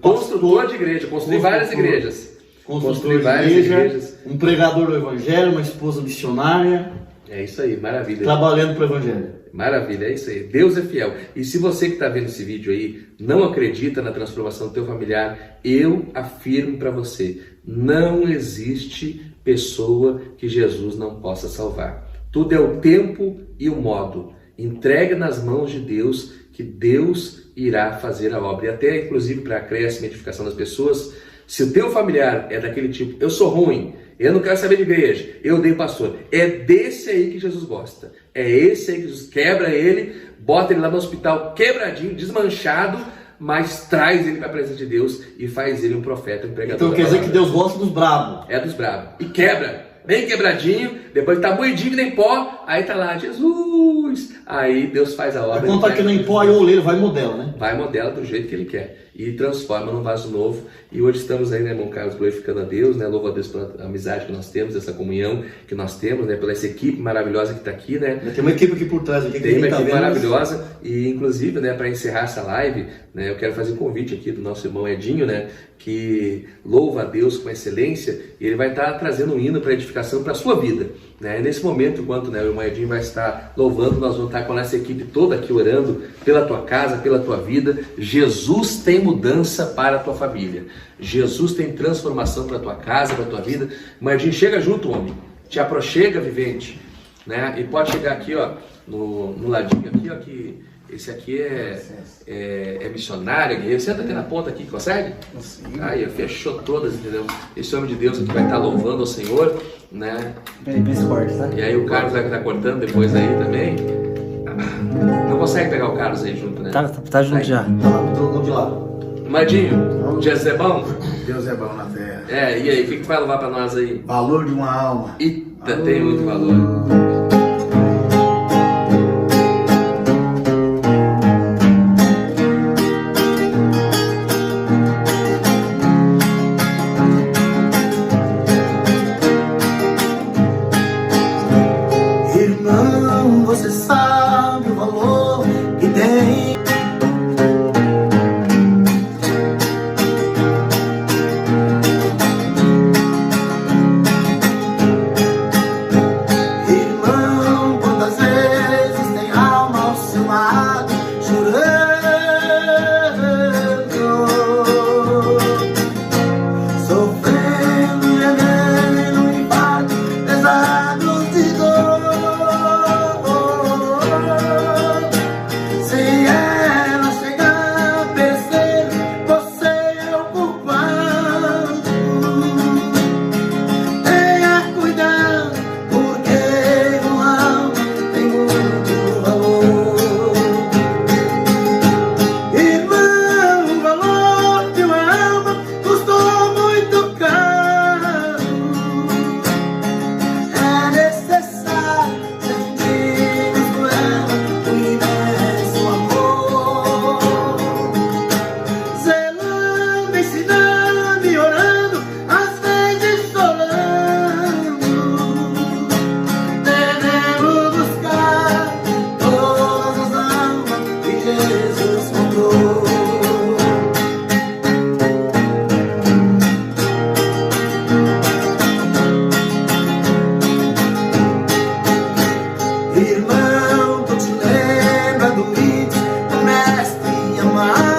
Construtor de igreja, construí várias igrejas. Construtor de igreja, um pregador do Evangelho, uma esposa missionária. É isso aí, maravilha. Trabalhando para o Evangelho. Maravilha, é isso aí. Deus é fiel. E se você que está vendo esse vídeo aí não acredita na transformação do teu familiar, eu afirmo para você, não existe pessoa que Jesus não possa salvar. Tudo é o tempo e o modo. Entregue nas mãos de Deus, que Deus irá fazer a obra. E até, inclusive, para a crescimento e edificação das pessoas, se o teu familiar é daquele tipo, eu sou ruim, eu não quero saber de igreja, eu odeio pastor, é desse aí que Jesus gosta. É esse aí que Jesus quebra ele, bota ele lá no hospital quebradinho, desmanchado, mas traz ele para a presença de Deus e faz ele um profeta, um pregador. Então quer dizer que Deus gosta dos bravos. É dos bravos. E quebra, bem quebradinho, depois tá moidinho que nem pó, aí tá lá, Jesus. Aí Deus faz a obra. Quando tá que nem pó, aí o oleiro vai e modela, né? Vai modela do jeito que ele quer e transforma num vaso novo. E hoje estamos aí, né, irmão Carlos, glorificando a Deus, né? Louvo a Deus pela amizade que nós temos, essa comunhão que nós temos, né? Pela essa equipe maravilhosa que está aqui, né? Tem uma equipe aqui por trás, aqui, tem uma equipe maravilhosa. E inclusive, né, para encerrar essa live, né, eu quero fazer um convite aqui do nosso irmão Edinho, né, que louva a Deus com excelência, e ele vai estar trazendo um hino para edificação para a sua vida, né? E nesse momento, enquanto, né, o irmão Edinho vai estar louvando, nós vamos estar com essa equipe toda aqui orando pela tua casa, pela tua vida. Jesus tem mudança para a tua família. Jesus tem transformação para a tua casa, para a tua vida. Martim, chega junto, homem. Te aproxega, vivente, né? E pode chegar aqui, ó, no ladinho aqui, ó, que Esse aqui é missionário, guerreiro. Senta aqui na ponta aqui, consegue? Consigo. Aí, fechou todas, entendeu? Esse homem de Deus aqui vai estar louvando ao Senhor, né? Bem forte, tá? E aí o Carlos vai estar cortando depois aí também. Não consegue pegar o Carlos aí junto, né? Tá junto já. Trocou de lado. Madinho, Jesus é bom? Deus é bom na terra. E aí, o que tu vai levar pra nós aí? Valor de uma alma. Eita, tem muito valor. Irmão, você sabe o valor que tem. Irmão, quantas vezes tem alma ao seu lado chorando, sofrendo, gemendo, infarto, pesados de dor. Se ela chegar a perecer, você é o culpado. Tenha cuidado, porque o alma tem muito valor. Irmão, o valor de uma alma custou muito caro. É necessário sentirmos por ela o imenso amor. Zelando, ensinando e orando, às vezes chorando. Devemos buscar todas as almas que Jesus comprou. Irmão, tu te lembra do vídeo do mestre amado?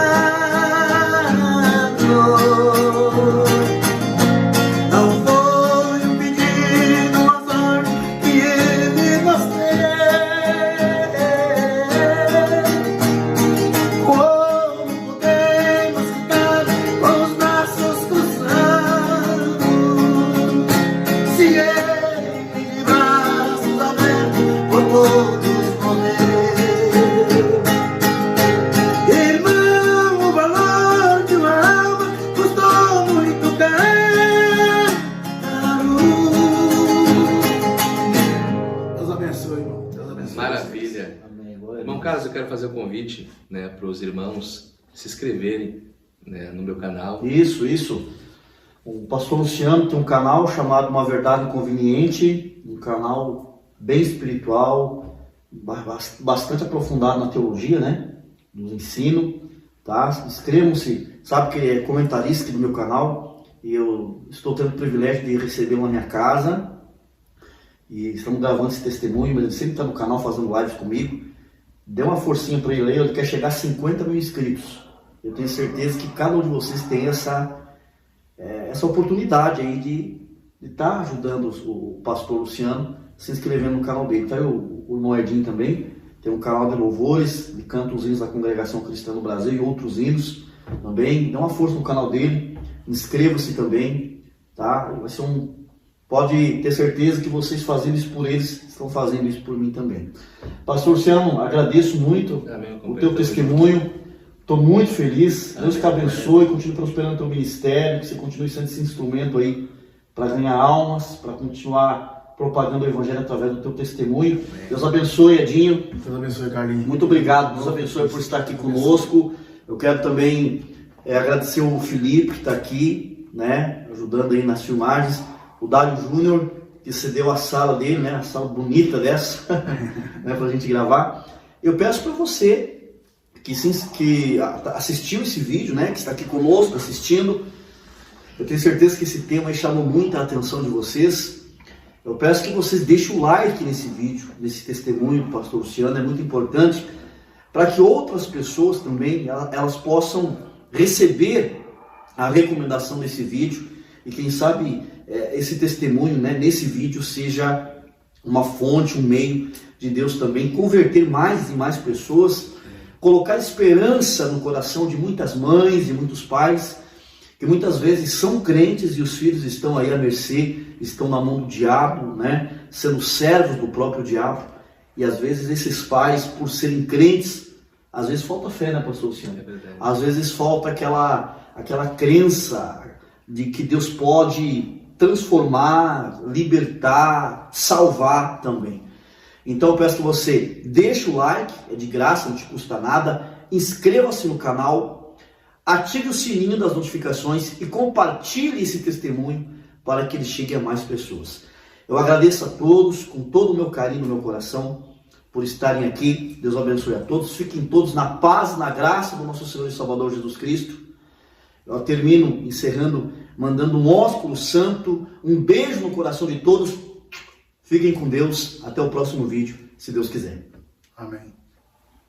Não foi um pedido, mas ordem que ele nos fez. Como podemos ficar com os braços cruzados se ele de braços abertos por todos morreu? Irmão, o valor de uma alma custou muito caro. Deus abençoe, irmão. Deus abençoe. Maravilha. Amém. Glória a Irmão Deus. Carlos, eu quero fazer um convite, né, para os irmãos se inscreverem, né, no meu canal. Isso. O pastor Luciano tem um canal chamado Uma Verdade Inconveniente, um canal bem espiritual, bastante aprofundado na teologia, né? No ensino, tá? Inscrevam-se, sabe que é comentarista do meu canal e eu estou tendo o privilégio de recebê-lo na minha casa e estamos gravando esse testemunho, mas ele sempre está no canal fazendo lives comigo. Dê uma forcinha para ele aí, ele quer chegar a 50 mil inscritos. Eu tenho certeza que cada um de vocês tem essa oportunidade aí de estar ajudando o pastor Luciano se inscrevendo no canal dele. Tá aí o irmão Edinho também, tem um canal de louvores, de canta os hinos da Congregação Cristã no Brasil e outros hinos também. Dê uma força no canal dele, inscreva-se também, tá? Vai ser pode ter certeza que vocês fazendo isso por eles, estão fazendo isso por mim também. Pastor Luciano, agradeço muito Amém. o teu testemunho. Estou muito feliz. Deus te abençoe, continue prosperando o teu ministério, que você continue sendo esse instrumento aí para ganhar almas, para continuar propagando o evangelho através do teu testemunho. Deus abençoe, Edinho. Deus abençoe, Carlinhos. Muito obrigado. Deus abençoe por estar aqui conosco. Eu quero também agradecer o Felipe que está aqui, né, ajudando aí nas filmagens. O Dário Júnior, que cedeu a sala dele, né, a sala bonita dessa, né, para a gente gravar. Eu peço para você que assistiu esse vídeo, né, que está aqui conosco assistindo, eu tenho certeza que esse tema aí chamou muita atenção de vocês. Eu peço que vocês deixem o like nesse vídeo, nesse testemunho do pastor Luciano, é muito importante para que outras pessoas também elas possam receber a recomendação desse vídeo e quem sabe esse testemunho, né, nesse vídeo seja uma fonte, um meio de Deus também converter mais e mais pessoas colocar esperança no coração de muitas mães e muitos pais, que muitas vezes são crentes e os filhos estão aí à mercê, estão na mão do diabo, né? Sendo servos do próprio diabo. E às vezes esses pais, por serem crentes, às vezes falta fé, né, pastor Luciano? É verdade. Às vezes falta aquela crença de que Deus pode transformar, libertar, salvar também. Então eu peço que você deixe o like, é de graça, não te custa nada, inscreva-se no canal, ative o sininho das notificações e compartilhe esse testemunho para que ele chegue a mais pessoas. Eu agradeço a todos, com todo o meu carinho no meu coração, por estarem aqui. Deus abençoe a todos. Fiquem todos na paz e na graça do nosso Senhor e Salvador Jesus Cristo. Eu termino encerrando, mandando um ósculo santo, um beijo no coração de todos. Fiquem com Deus. Até o próximo vídeo, se Deus quiser. Amém.